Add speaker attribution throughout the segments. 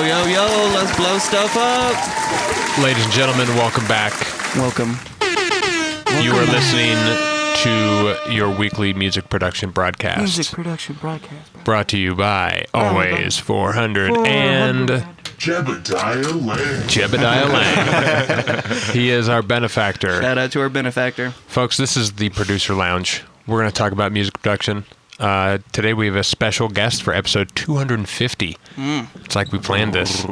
Speaker 1: yo, let's blow stuff up.
Speaker 2: Ladies and gentlemen, welcome back.
Speaker 1: Welcome.
Speaker 2: You are listening to your weekly music production broadcast.
Speaker 1: Music production broadcast.
Speaker 2: Brought to you by Always 400 and
Speaker 3: Jebediah Lang.
Speaker 2: Jebediah Lang. He is our benefactor.
Speaker 1: Shout out to our benefactor.
Speaker 2: Folks, this is the Producer Lounge. We're going to talk about music production. Today we have a special guest for episode 250. It's like we planned this.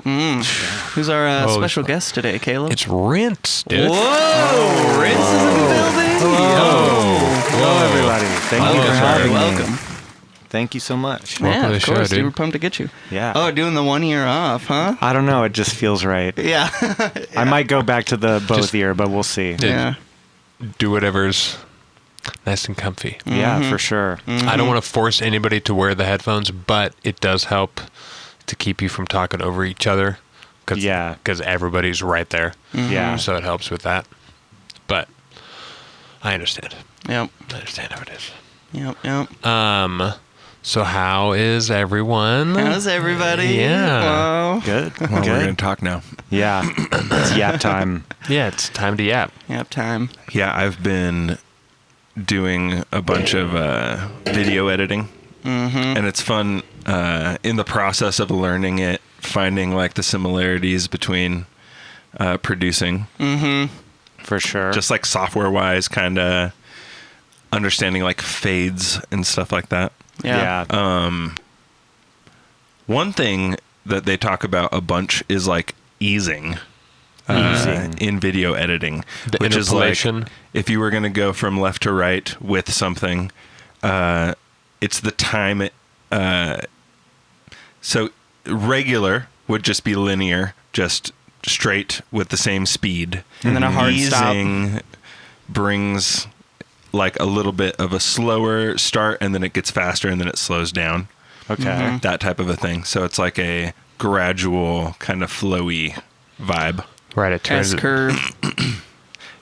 Speaker 1: Who's our special guest today, Caleb?
Speaker 2: It's Ryns, dude.
Speaker 1: Whoa! Ryns is in the building.
Speaker 4: Hello, everybody. Thank you for having me.
Speaker 1: Welcome.
Speaker 4: Thank you so much.
Speaker 2: Welcome
Speaker 1: Yeah,
Speaker 2: to the
Speaker 1: of
Speaker 2: show,
Speaker 1: course.
Speaker 2: dude.
Speaker 1: We're pumped to get you.
Speaker 4: Yeah.
Speaker 1: Oh, doing the 1 year off, huh?
Speaker 4: I don't know. It just feels right.
Speaker 1: Yeah.
Speaker 4: I might go back to the both
Speaker 2: Just-
Speaker 4: ear, but we'll see.
Speaker 1: Yeah.
Speaker 2: Do whatever's nice and comfy.
Speaker 4: Yeah, for sure.
Speaker 2: I don't want to force anybody to wear the headphones, but it does help to keep you from talking over each other.
Speaker 4: Yeah.
Speaker 2: Because everybody's right there.
Speaker 4: Yeah.
Speaker 2: So it helps with that. But I understand.
Speaker 1: Yep.
Speaker 2: I understand how it is.
Speaker 1: Yep.
Speaker 2: So how is everyone?
Speaker 1: How's everybody?
Speaker 2: Yeah.
Speaker 1: Wow.
Speaker 4: Good.
Speaker 5: Well, we're
Speaker 4: Good.
Speaker 5: going to talk now.
Speaker 4: Yeah. It's yap time.
Speaker 2: Yeah, it's time to yap.
Speaker 1: Yep. Time.
Speaker 5: Yeah, I've been doing a bunch of video editing, and it's fun in the process of learning it, finding like the similarities between producing,
Speaker 4: For sure.
Speaker 5: just like software-wise, kind of understanding like fades and stuff like that.
Speaker 1: Yeah.
Speaker 5: One thing that they talk about a bunch is like easing. In video editing,
Speaker 2: The
Speaker 5: which is like
Speaker 2: interpolation.
Speaker 5: if you were going to go from left to right with something, it's the time. So regular would just be linear, just straight with the same speed.
Speaker 1: And then a hard stop.
Speaker 5: Easing brings like a little bit of a slower start, and then it gets faster, and then it slows down.
Speaker 4: Okay.
Speaker 5: That type of a thing. So it's like a gradual kind of flowy vibe.
Speaker 2: Right, it turns
Speaker 1: S curve.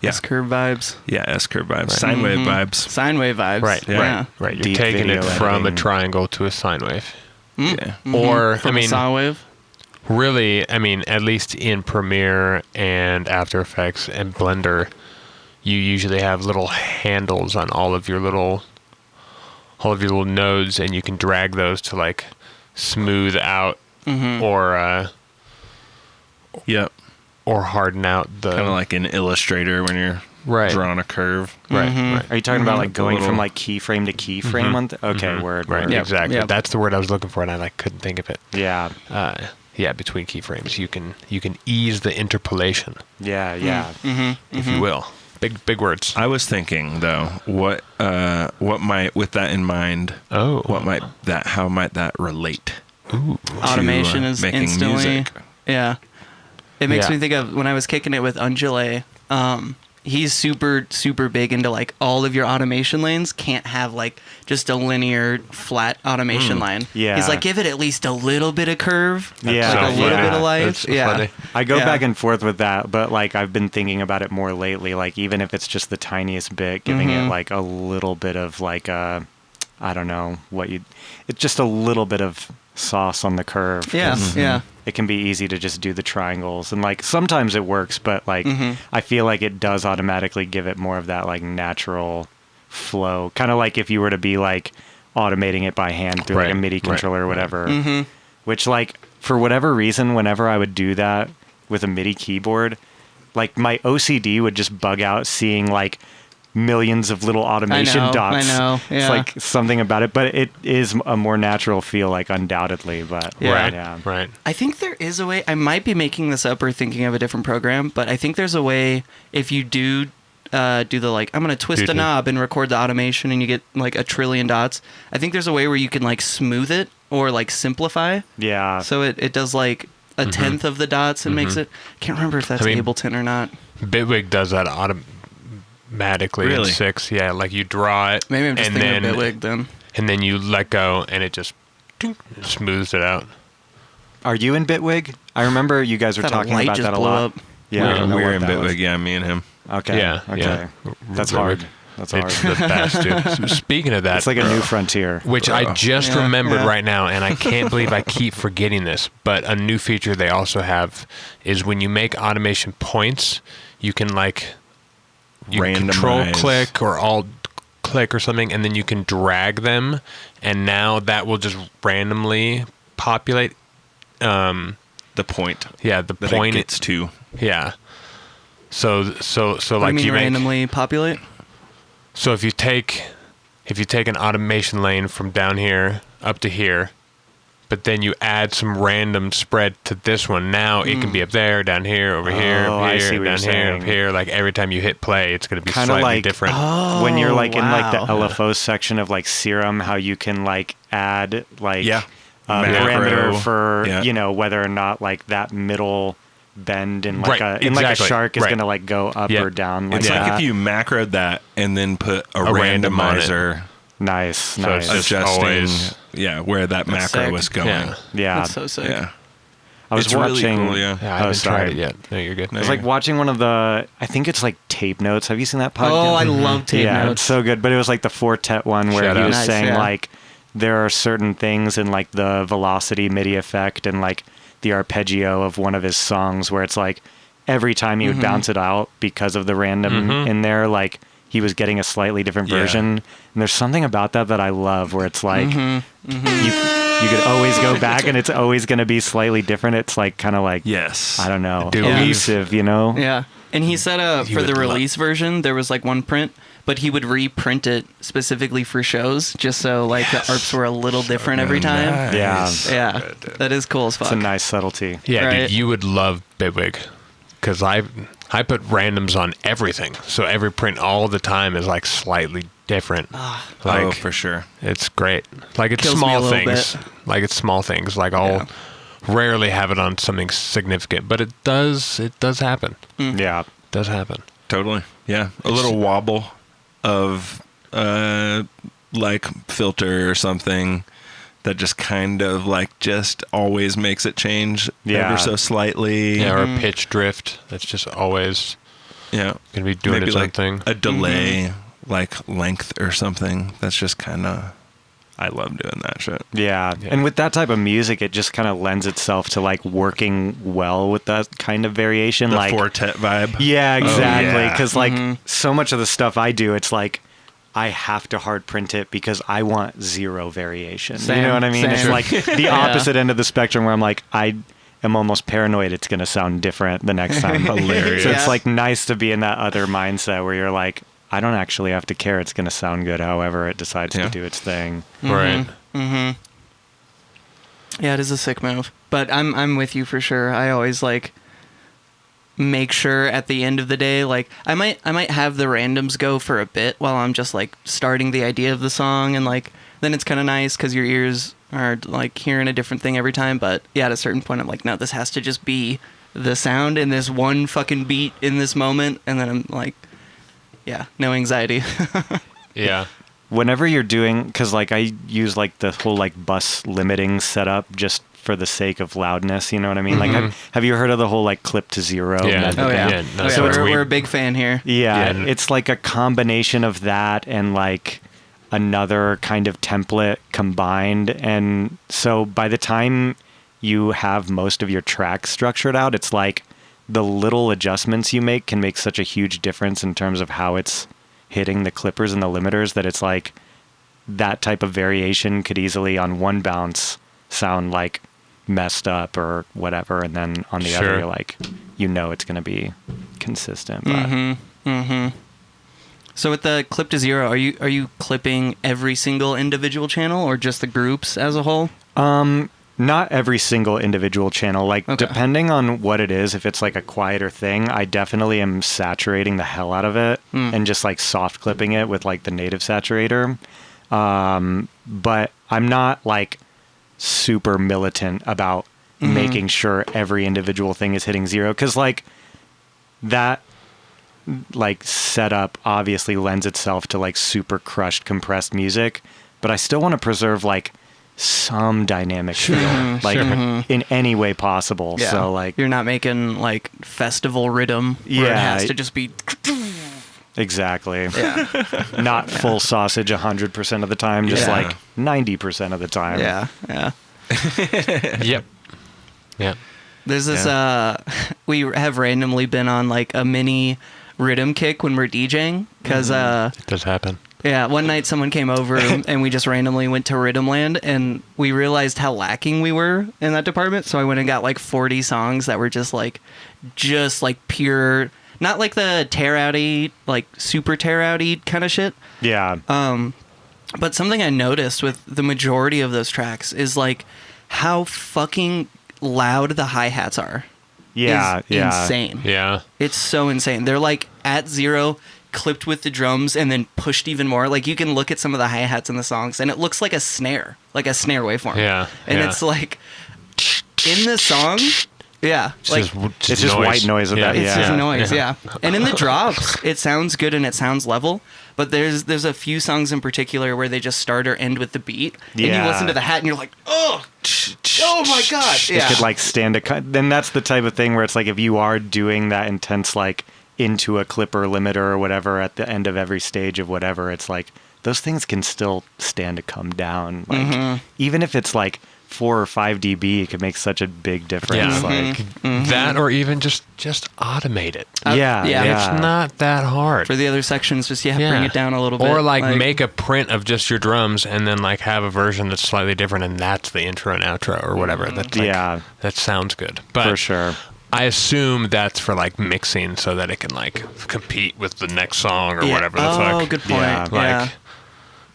Speaker 5: Yeah.
Speaker 1: S curve vibes.
Speaker 5: Yeah, S-curve vibes, sine wave vibes.
Speaker 1: Sine wave vibes.
Speaker 2: Right,
Speaker 1: Yeah.
Speaker 2: right. You're
Speaker 4: Deep
Speaker 2: taking it
Speaker 4: video
Speaker 2: from a
Speaker 4: editing.
Speaker 2: triangle to a sine wave.
Speaker 5: Yeah.
Speaker 2: Or,
Speaker 1: From
Speaker 2: I mean,
Speaker 1: a saw wave.
Speaker 2: really, I mean, at least in Premiere and After Effects and Blender, you usually have little handles on all of your little nodes, and you can drag those to like smooth out
Speaker 5: Yep.
Speaker 2: or harden out the
Speaker 5: Kind of like in Illustrator when you're
Speaker 2: right,
Speaker 5: drawing a curve.
Speaker 2: right.
Speaker 4: Are you talking about like going
Speaker 5: little-
Speaker 4: from like keyframe to keyframe on okay, word.
Speaker 2: Right,
Speaker 4: word.
Speaker 1: Yep,
Speaker 2: exactly.
Speaker 1: yep.
Speaker 2: That's the word I was looking for, and I like couldn't think of it.
Speaker 4: Yeah.
Speaker 2: Yeah, between keyframes, you can ease the interpolation,
Speaker 4: Yeah, yeah.
Speaker 2: if you will. Big words.
Speaker 5: I was thinking though, what might, with that in mind,
Speaker 2: Oh,
Speaker 5: how might that relate?
Speaker 2: Ooh.
Speaker 1: Automation
Speaker 5: to,
Speaker 1: is
Speaker 5: making
Speaker 1: instantly.
Speaker 5: music?
Speaker 1: Yeah. It makes
Speaker 2: Yeah.
Speaker 1: me think of when I was kicking it with Undulate. He's super, super big into like all of your automation lanes can't have like just a linear flat automation line.
Speaker 4: Yeah.
Speaker 1: He's like, give it at least a little bit of curve.
Speaker 4: Yeah.
Speaker 1: Like
Speaker 4: So
Speaker 1: a little
Speaker 4: funny.
Speaker 1: bit of life.
Speaker 2: That's so
Speaker 1: yeah.
Speaker 2: funny.
Speaker 4: I go
Speaker 1: Yeah.
Speaker 4: back and forth with that, but like I've been thinking about it more lately. Like even if it's just the tiniest bit, giving it like a little bit of like I don't know it's just a little bit of sauce on the curve.
Speaker 1: Yeah.
Speaker 4: 'cause
Speaker 1: Yeah.
Speaker 4: It can be easy to just do the triangles, and like sometimes it works, but like I feel like it does automatically give it more of that like natural flow, kind of like if you were to be like automating it by hand through like a
Speaker 2: Right,
Speaker 4: MIDI
Speaker 2: right,
Speaker 4: controller or whatever. Which like for whatever reason, whenever I would do that with a MIDI keyboard, like my OCD would just bug out seeing like millions of little automation dots.
Speaker 1: I know. Yeah.
Speaker 4: It's like something about it, but it is a more natural feel, like undoubtedly. But
Speaker 1: Yeah.
Speaker 2: Right.
Speaker 1: I think there is a way. I might be making this up or thinking of a different program, but I think there's a way if you do the like, I'm going to twist a
Speaker 2: Dude.
Speaker 1: knob and record the automation and you get like a trillion dots. I think there's a way where you can like smooth it or like simplify.
Speaker 4: yeah,
Speaker 1: So it does like a tenth of the dots and makes it. Can't remember if that's
Speaker 2: I mean-
Speaker 1: Ableton or not.
Speaker 2: Bitwig does that automatically in
Speaker 5: Really?
Speaker 2: 6. Yeah, like you draw it,
Speaker 1: Maybe I'm just
Speaker 2: and
Speaker 1: thinking
Speaker 2: then
Speaker 1: of Bitwig then.
Speaker 2: and then you let go, and it just smooths it out.
Speaker 4: Are you in Bitwig? I remember you guys were
Speaker 1: Thought a
Speaker 4: talking
Speaker 1: light
Speaker 4: about
Speaker 1: just
Speaker 4: that a
Speaker 1: blew
Speaker 4: lot.
Speaker 1: up.
Speaker 4: Yeah, I don't know
Speaker 5: we're
Speaker 4: what
Speaker 5: in
Speaker 4: that was.
Speaker 5: Bitwig. Yeah, me and him.
Speaker 4: Okay.
Speaker 2: Yeah,
Speaker 4: Okay.
Speaker 2: yeah.
Speaker 4: That's
Speaker 2: Bitwig.
Speaker 4: hard. That's
Speaker 2: It's
Speaker 4: hard.
Speaker 2: the best, dude. So speaking of that,
Speaker 4: It's like a new frontier.
Speaker 2: which I just
Speaker 1: Yeah,
Speaker 2: remembered
Speaker 1: yeah.
Speaker 2: right now, and I can't believe I keep forgetting this, but a new feature they also have is when you make automation points, you can control
Speaker 5: Randomize.
Speaker 2: click or alt click or something, and then you can drag them, and now that will just randomly populate.
Speaker 5: The point
Speaker 2: Yeah, the
Speaker 5: that
Speaker 2: point.
Speaker 5: it gets to.
Speaker 2: Yeah. So
Speaker 1: What do
Speaker 2: like
Speaker 1: you mean
Speaker 2: you make.
Speaker 1: randomly populate?
Speaker 2: So if you take an automation lane from down here up to here, but then you add some random spread to this one, now it can be up there, down here, over here,
Speaker 4: Oh,
Speaker 2: up
Speaker 4: I
Speaker 2: here,
Speaker 4: see what
Speaker 2: down
Speaker 4: you're
Speaker 2: here, up
Speaker 4: saying.
Speaker 2: here. Like every time you hit play, it's going to be
Speaker 4: Kinda
Speaker 2: slightly
Speaker 4: like-
Speaker 2: different.
Speaker 4: When you're like in like the
Speaker 1: wow.
Speaker 4: LFO section of like Serum, how you can like add like
Speaker 5: Yeah.
Speaker 4: a
Speaker 5: Macro.
Speaker 4: parameter for
Speaker 5: Yeah.
Speaker 4: whether or not like that middle bend in like
Speaker 2: Right,
Speaker 4: a in like a
Speaker 2: exactly,
Speaker 4: shark is
Speaker 2: right.
Speaker 4: gonna like go up
Speaker 2: Yeah.
Speaker 4: or down like
Speaker 5: It's
Speaker 2: Yeah.
Speaker 5: like
Speaker 4: that.
Speaker 5: if you macroed that and then put a
Speaker 2: random on it.
Speaker 5: randomizer
Speaker 4: Nice,
Speaker 2: So
Speaker 4: nice.
Speaker 2: it's just
Speaker 5: adjusting
Speaker 2: always-
Speaker 5: where that macro
Speaker 1: sick.
Speaker 5: was going.
Speaker 2: Yeah.
Speaker 4: Yeah,
Speaker 1: That's so sick.
Speaker 5: Yeah.
Speaker 4: I was
Speaker 5: It's really
Speaker 4: watching.
Speaker 5: cool, yeah.
Speaker 2: Yeah, I
Speaker 4: Oh,
Speaker 2: haven't
Speaker 4: sorry.
Speaker 2: tried it yet. No, you're good.
Speaker 5: No,
Speaker 4: I was like watching one of the. I think it's like Tape Notes. Have you seen that podcast?
Speaker 1: Oh, I love tape
Speaker 4: yeah,
Speaker 1: notes.
Speaker 4: it's so good. But it was like the Fortet one where
Speaker 2: Shout
Speaker 4: he
Speaker 2: out.
Speaker 4: was
Speaker 1: Nice,
Speaker 4: saying
Speaker 1: yeah.
Speaker 4: like there are certain things in like the velocity MIDI effect and like the arpeggio of one of his songs where it's like every time he would bounce it out because of the random in there, like he was getting a slightly different
Speaker 5: Yeah.
Speaker 4: version. And there's something about that I love where it's like you could always go back and it's always going to be slightly different. It's like kind of like
Speaker 5: Yes.
Speaker 4: I don't know,
Speaker 2: Dude,
Speaker 4: elusive, you know?
Speaker 1: Yeah. And he said
Speaker 2: You
Speaker 1: for the
Speaker 2: would
Speaker 1: release version, there was like one print, but he would reprint it specifically for shows just so like the ARPs were a little different every time.
Speaker 5: Nice.
Speaker 1: Yeah. That is cool as fuck.
Speaker 4: It's a nice subtlety.
Speaker 2: Yeah,
Speaker 1: Right.
Speaker 2: dude, you would love Bitwig because I put randoms on everything, so every print all the time is like slightly different.
Speaker 5: Oh, for sure.
Speaker 2: It's great. Like it's
Speaker 1: Kills me a
Speaker 2: small
Speaker 1: little
Speaker 2: things.
Speaker 1: bit.
Speaker 2: Like it's small things. Like I'll rarely have it on something significant, but it does happen.
Speaker 4: Yeah.
Speaker 2: It does happen.
Speaker 5: Totally. Yeah. A little wobble of like filter or something that just kind of like just always makes it change
Speaker 4: Yeah.
Speaker 5: ever so slightly.
Speaker 2: Yeah, or a pitch drift. That's just always
Speaker 5: Yeah.
Speaker 2: gonna be doing
Speaker 5: Maybe
Speaker 2: its own
Speaker 5: like
Speaker 2: thing.
Speaker 5: a delay, like length or something. That's just kind of, I love doing that shit.
Speaker 4: Yeah.
Speaker 2: Yeah.
Speaker 4: And with that type of music, it just kind of lends itself to like working well with that kind of variation.
Speaker 5: The
Speaker 4: like,
Speaker 5: Fortet vibe.
Speaker 4: yeah, exactly.
Speaker 5: yeah.
Speaker 4: Because like so much of the stuff I do, it's like I have to hard print it because I want zero variation. You
Speaker 1: Same,
Speaker 4: know what I mean? It's
Speaker 1: same.
Speaker 4: like the
Speaker 1: Yeah.
Speaker 4: opposite end of the spectrum where I'm like, I am almost paranoid it's going to sound different the next time.
Speaker 5: Hilarious.
Speaker 4: So it's
Speaker 1: Yeah.
Speaker 4: like nice to be in that other mindset where you're like, I don't actually have to care. It's going to sound good however it decides
Speaker 5: Yeah.
Speaker 4: to do its thing.
Speaker 2: Right.
Speaker 1: Yeah, it is a sick move. But I'm with you for sure. I always like make sure at the end of the day, like I might have the randoms go for a bit while I'm just like starting the idea of the song, and like then it's kind of nice because your ears are like hearing a different thing every time. But yeah, at a certain point, I'm like, no, this has to just be the sound in this one fucking beat in this moment, and then I'm like, yeah, no anxiety.
Speaker 2: Yeah.
Speaker 4: Whenever you're doing, because like I use like the whole like bus limiting setup just for the sake of loudness, you know what I mean? Like, have you heard of the whole like clip to zero?
Speaker 2: Yeah.
Speaker 4: method?
Speaker 1: Oh yeah,
Speaker 2: Yeah, no,
Speaker 1: oh, yeah.
Speaker 2: so it's
Speaker 1: We're a
Speaker 2: weird.
Speaker 1: big fan here.
Speaker 4: Yeah,
Speaker 2: Yeah.
Speaker 4: it's like a combination of that and like another kind of template combined. And so by the time you have most of your tracks structured out, it's like the little adjustments you make can make such a huge difference in terms of how it's hitting the clippers and the limiters that it's like that type of variation could easily on one bounce sound like messed up or whatever, and then on the
Speaker 2: Sure.
Speaker 4: other you're like, you know, it's going to be consistent. But
Speaker 1: So with the clip to zero, are you clipping every single individual channel or just the groups as a whole?
Speaker 4: not every single individual channel. Like,
Speaker 1: Okay.
Speaker 4: depending on what it is, if it's like a quieter thing, I definitely am saturating the hell out of it and just like soft clipping it with like the native saturator. But I'm not like super militant about making sure every individual thing is hitting zero, because like that like setup obviously lends itself to like super crushed compressed music, but I still want to preserve like some dynamic feel, like in any way possible.
Speaker 1: Yeah.
Speaker 4: So like
Speaker 1: you're not making like festival rhythm where it
Speaker 4: Yeah.
Speaker 1: has to just be
Speaker 4: Exactly.
Speaker 1: Yeah.
Speaker 4: Not full sausage 100% of the time, just
Speaker 1: Yeah.
Speaker 4: like 90% of the time.
Speaker 1: Yeah. Yeah.
Speaker 2: Yep. Yep.
Speaker 1: There's this we have randomly been on like a mini rhythm kick when we're DJing because
Speaker 2: It does happen.
Speaker 1: yeah, one night someone came over and we just randomly went to Rhythm Land and we realized how lacking we were in that department. So I went and got like 40 songs that were just like pure, not like the tear outy, like super tear outy kind of shit.
Speaker 4: Yeah.
Speaker 1: But something I noticed with the majority of those tracks is like how fucking loud the hi-hats are.
Speaker 4: Yeah.
Speaker 1: Is
Speaker 4: Yeah.
Speaker 1: insane.
Speaker 2: Yeah.
Speaker 1: It's so insane. They're like at zero, clipped with the drums, and then pushed even more. Like you can look at some of the hi-hats in the songs, and it looks like a snare waveform.
Speaker 2: Yeah.
Speaker 1: And
Speaker 2: yeah.
Speaker 1: it's like in the song, yeah,
Speaker 2: It's
Speaker 1: like
Speaker 4: It's just white noise of that.
Speaker 1: it's
Speaker 4: Yeah.
Speaker 1: just noise, yeah. And in the drops, it sounds good and it sounds level. But there's a few songs in particular where they just start or end with the beat, and you
Speaker 4: Yeah.
Speaker 1: listen to the hat, and you're like, oh my god,
Speaker 4: It
Speaker 1: yeah.
Speaker 4: could like stand then that's the type of thing where it's like if you are doing that intense like into a clipper limiter or whatever at the end of every stage of whatever, it's like those things can still stand to come down. Like even if it's like 4 or 5 dB, it could make such a big difference.
Speaker 2: Yeah.
Speaker 4: Like
Speaker 2: That or even just automate it.
Speaker 4: yeah,
Speaker 1: yeah.
Speaker 4: yeah.
Speaker 2: It's not that hard.
Speaker 1: For the other sections, just bring it down a little bit,
Speaker 2: Or like make a print of just your drums and then like have a version that's slightly different and that's the intro and outro or whatever. That's like,
Speaker 4: Yeah.
Speaker 2: that sounds good. But
Speaker 4: For sure.
Speaker 2: I assume that's for like mixing so that it can like compete with the next song or
Speaker 1: Yeah.
Speaker 2: whatever the
Speaker 1: Oh,
Speaker 2: fuck.
Speaker 1: good point.
Speaker 4: Yeah.
Speaker 1: Yeah.
Speaker 2: Like,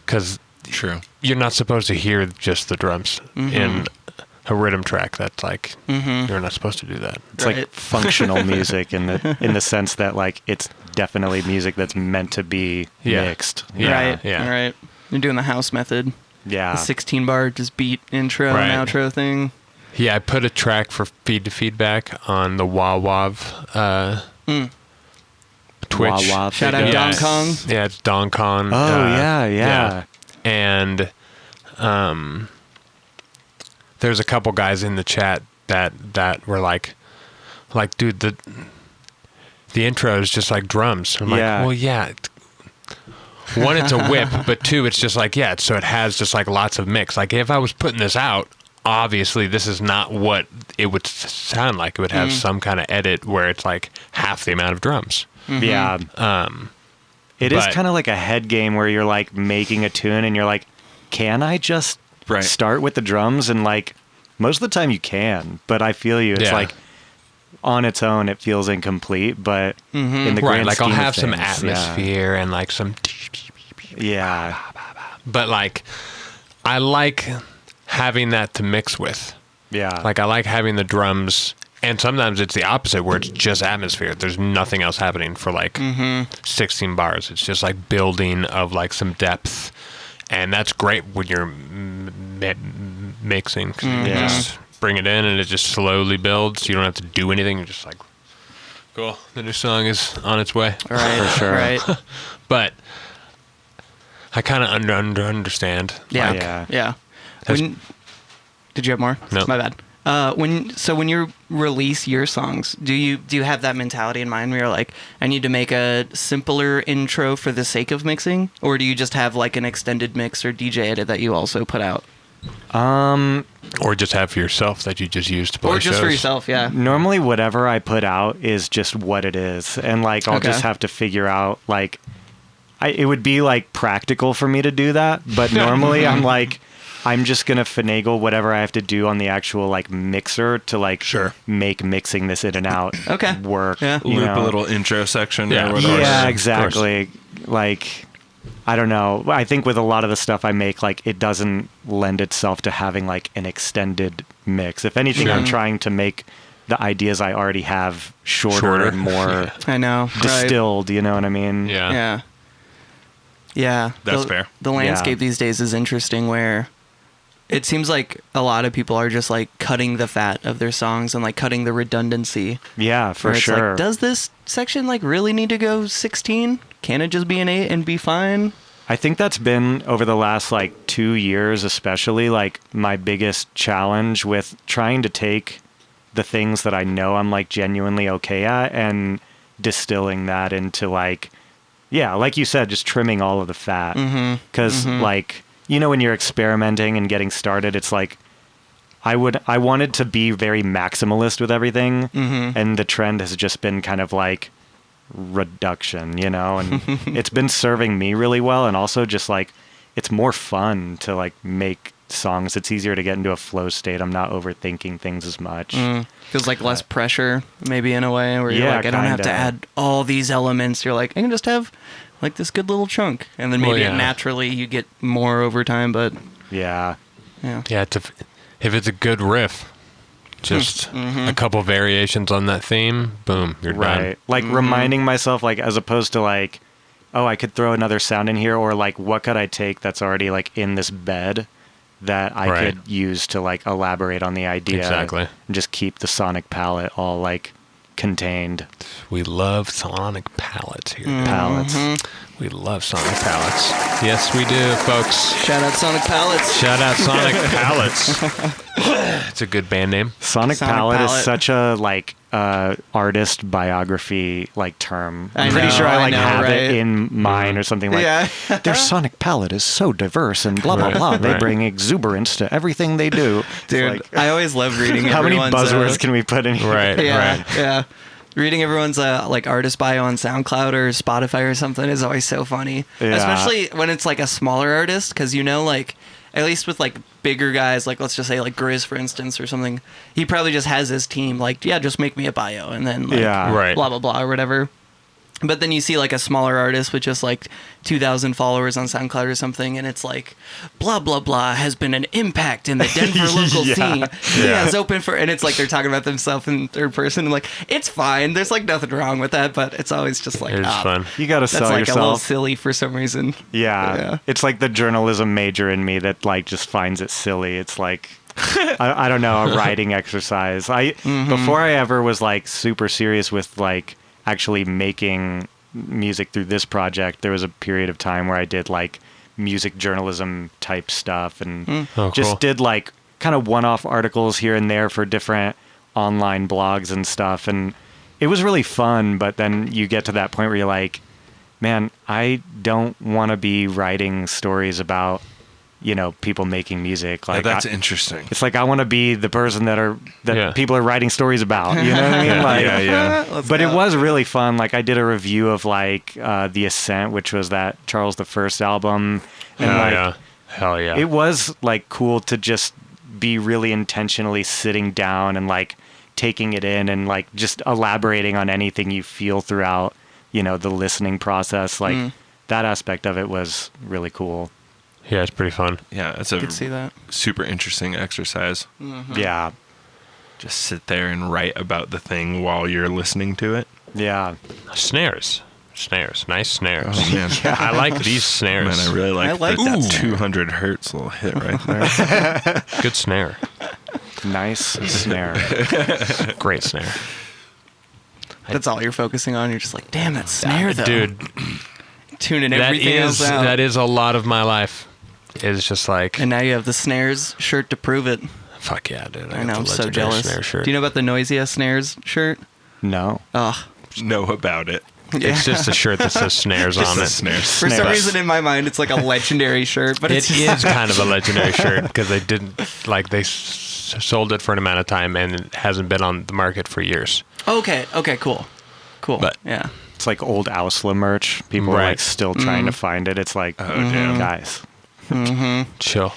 Speaker 2: because
Speaker 5: True.
Speaker 2: you're not supposed to hear just the drums in a rhythm track. That's like you're not supposed to do that.
Speaker 4: It's
Speaker 1: Right.
Speaker 4: like functional music in the sense that like it's definitely music that's meant to be
Speaker 2: Yeah.
Speaker 4: mixed.
Speaker 2: Yeah,
Speaker 1: Right.
Speaker 2: yeah.
Speaker 1: All right. You're doing the house method.
Speaker 4: Yeah.
Speaker 1: The 16 bar just beat intro
Speaker 2: Right.
Speaker 1: and outro thing.
Speaker 2: Yeah, I put a track for feed to feedback on the Wawav Twitch.
Speaker 4: Wawav.
Speaker 1: Shout out
Speaker 2: Yeah.
Speaker 1: Don Kong.
Speaker 2: Yeah, it's Don Kong.
Speaker 4: Oh, yeah.
Speaker 2: And there's a couple guys in the chat that were like, dude, the intro is just like drums. I'm
Speaker 4: Yeah.
Speaker 2: like, well, yeah. One, it's a whip, but two, it's just like, yeah, so it has just like lots of mix. Like if I was putting this out, obviously this is not what it would sound like. It would have some kind of edit where it's like half the amount of drums.
Speaker 4: Yeah. It is
Speaker 2: but-
Speaker 4: kind of like a head game where you're like making a tune and you're like, can I just
Speaker 5: Right.
Speaker 4: start with the drums? And like most of the time you can, but I feel you. It's
Speaker 2: Yeah.
Speaker 4: like on its own, it feels incomplete, but in the
Speaker 2: Right,
Speaker 4: grand
Speaker 2: like I'll
Speaker 4: scheme of
Speaker 2: have some
Speaker 4: things,
Speaker 2: atmosphere and like some,
Speaker 4: Yeah.
Speaker 2: but like I like having that to mix with.
Speaker 4: Yeah.
Speaker 2: Like I like having the drums, and sometimes it's the opposite where it's just atmosphere. There's nothing else happening for like 16 bars. It's just like building of like some depth, and that's great when you're mixing. 'Cause you
Speaker 4: Yeah.
Speaker 2: just bring it in and it just slowly builds. You don't have to do anything. You're just like, cool. The new song is on its way.
Speaker 1: Right.
Speaker 4: For sure.
Speaker 1: Right.
Speaker 2: But I kind of understand.
Speaker 1: Yeah.
Speaker 2: Like,
Speaker 4: Yeah.
Speaker 1: Yeah.
Speaker 2: Has-
Speaker 1: Did you have more?
Speaker 2: No.
Speaker 1: My bad. When you release your songs, do you have that mentality in mind where you're like, I need to make a simpler intro for the sake of mixing, or do you just have like an extended mix or DJ edit that you also put out,
Speaker 2: or just have for yourself that you just use to play
Speaker 1: or just for
Speaker 2: shows.
Speaker 1: yourself? Yeah.
Speaker 4: Normally, whatever I put out is just what it is. And like, I'll
Speaker 1: Okay.
Speaker 4: just have to figure out like, it would be like practical for me to do that. But normally I'm like, I'm just going to finagle whatever I have to do on the actual like mixer to like make mixing this in and out
Speaker 1: Okay.
Speaker 4: work.
Speaker 1: Yeah.
Speaker 4: you
Speaker 5: Loop
Speaker 4: know?
Speaker 5: a little intro section
Speaker 2: Yeah.
Speaker 5: or whatever.
Speaker 4: Yeah,
Speaker 2: Of
Speaker 4: exactly. Like, I don't know. I think with a lot of the stuff I make, like it doesn't lend itself to having like an extended mix. If anything,
Speaker 2: Sure.
Speaker 4: I'm trying to make the ideas I already have shorter. and more
Speaker 1: I know. Right.
Speaker 4: distilled. You know what I mean?
Speaker 2: Yeah.
Speaker 1: Yeah. Yeah.
Speaker 5: That's
Speaker 1: the,
Speaker 5: fair.
Speaker 1: The landscape these days is interesting where it seems like a lot of people are just like cutting the fat of their songs and like cutting the redundancy.
Speaker 4: Yeah, for
Speaker 1: Where it's
Speaker 4: sure.
Speaker 1: like, does this section like really need to go 16? Can it just be an 8 and be fine?
Speaker 4: I think that's been over the last like 2 years, especially like my biggest challenge with trying to take the things that I know I'm like genuinely okay at and distilling that into like yeah, like you said, just trimming all of the fat. Because like, when you're experimenting and getting started, it's like, I wanted to be very maximalist with everything. And the trend has just been kind of like reduction, and it's been serving me really well. And also just like, it's more fun to like make songs. It's easier to get into a flow state. I'm not overthinking things as much.
Speaker 1: Feels like less pressure, maybe in a way, where you're like, I don't have to add all these elements. You're like, I can just have like this good little chunk, and then maybe naturally you get more over time. But
Speaker 4: yeah.
Speaker 2: If it's a good riff, just a couple variations on that theme, boom, you're done.
Speaker 4: Like reminding myself, like, as opposed to like, oh, I could throw another sound in here, or like, what could I take that's already like in this bed that I could use to like elaborate on the idea.
Speaker 2: Exactly.
Speaker 4: And just keep the sonic palette all like contained.
Speaker 2: We love sonic palettes here.
Speaker 4: Palettes.
Speaker 2: We love sonic palettes. Yes, we do, folks.
Speaker 1: Shout out Sonic Palettes.
Speaker 2: Shout out Sonic Palettes. It's a good band name.
Speaker 4: Sonic Palette is such a like artist biography like term. I'm pretty sure I have it in mine or something like their sonic palette is so diverse and blah blah blah. They bring exuberance to everything they do.
Speaker 1: Dude, like, I always love reading
Speaker 4: how many buzzwords can we put in here?
Speaker 1: Yeah. Reading everyone's like artist bio on SoundCloud or Spotify or something is always so funny, especially when it's like a smaller artist, because like at least with like bigger guys, like let's just say like Grizz for instance or something, he probably just has his team like, just make me a bio and then like blah blah blah or whatever. But then you see like a smaller artist with just like 2,000 followers on SoundCloud or something, and it's like blah blah blah has been an impact in the Denver local scene. He has open for, and it's like they're talking about themselves in third person. And like, it's fine. There's like nothing wrong with that, but it's always just like,
Speaker 2: it's fun.
Speaker 4: You gotta sell
Speaker 1: like
Speaker 4: yourself.
Speaker 1: A little silly for some reason.
Speaker 4: Yeah, it's like the journalism major in me that like just finds it silly. It's like. I don't know, a writing exercise. Before I ever was like super serious with like actually making music through this project, there was a period of time where I did like music journalism type stuff and just did like kind of one-off articles here and there for different online blogs and stuff, and it was really fun. But then you get to that point where you're like, man, I don't want to be writing stories about people making music. Like
Speaker 5: that's interesting.
Speaker 4: It's like I want to be the person that people are writing stories about. You know what I mean? Like, but it was really fun. Like I did a review of like The Ascent, which was that Charles I album, and
Speaker 2: hell yeah,
Speaker 4: it was like cool to just be really intentionally sitting down and like taking it in and like just elaborating on anything you feel throughout the listening process. Like that aspect of it was really cool.
Speaker 2: Yeah, it's pretty fun.
Speaker 5: Yeah, it's
Speaker 1: I could see that.
Speaker 5: Super interesting exercise.
Speaker 4: Yeah.
Speaker 5: Just sit there and write about the thing while you're listening to it.
Speaker 4: Yeah.
Speaker 2: Snares. Nice snares.
Speaker 5: Oh, man.
Speaker 2: I like these snares.
Speaker 5: Man, I really like that 200 hertz little hit right there.
Speaker 2: Good snare.
Speaker 4: Nice snare.
Speaker 2: Great snare.
Speaker 1: That's all you're focusing on. You're just like, damn, that snare though.
Speaker 2: Dude.
Speaker 1: Tuning everything else out.
Speaker 2: That is a lot of my life. It's just like...
Speaker 1: And now you have the snares shirt to prove it.
Speaker 2: Fuck yeah, dude.
Speaker 1: I know, I'm so jealous. Do you know about the Noisia snares shirt?
Speaker 4: No.
Speaker 5: Know about it.
Speaker 2: It's just a shirt that says snares on it.
Speaker 5: Snares.
Speaker 1: For some reason in my mind, it's like a legendary shirt, but
Speaker 2: it is kind of a legendary shirt because they didn't they sold it for an amount of time and it hasn't been on the market for years.
Speaker 1: Okay, cool.
Speaker 2: But
Speaker 1: yeah.
Speaker 4: It's like old Ausla merch. People are like still trying to find it. It's like, damn, guys.
Speaker 2: Chill.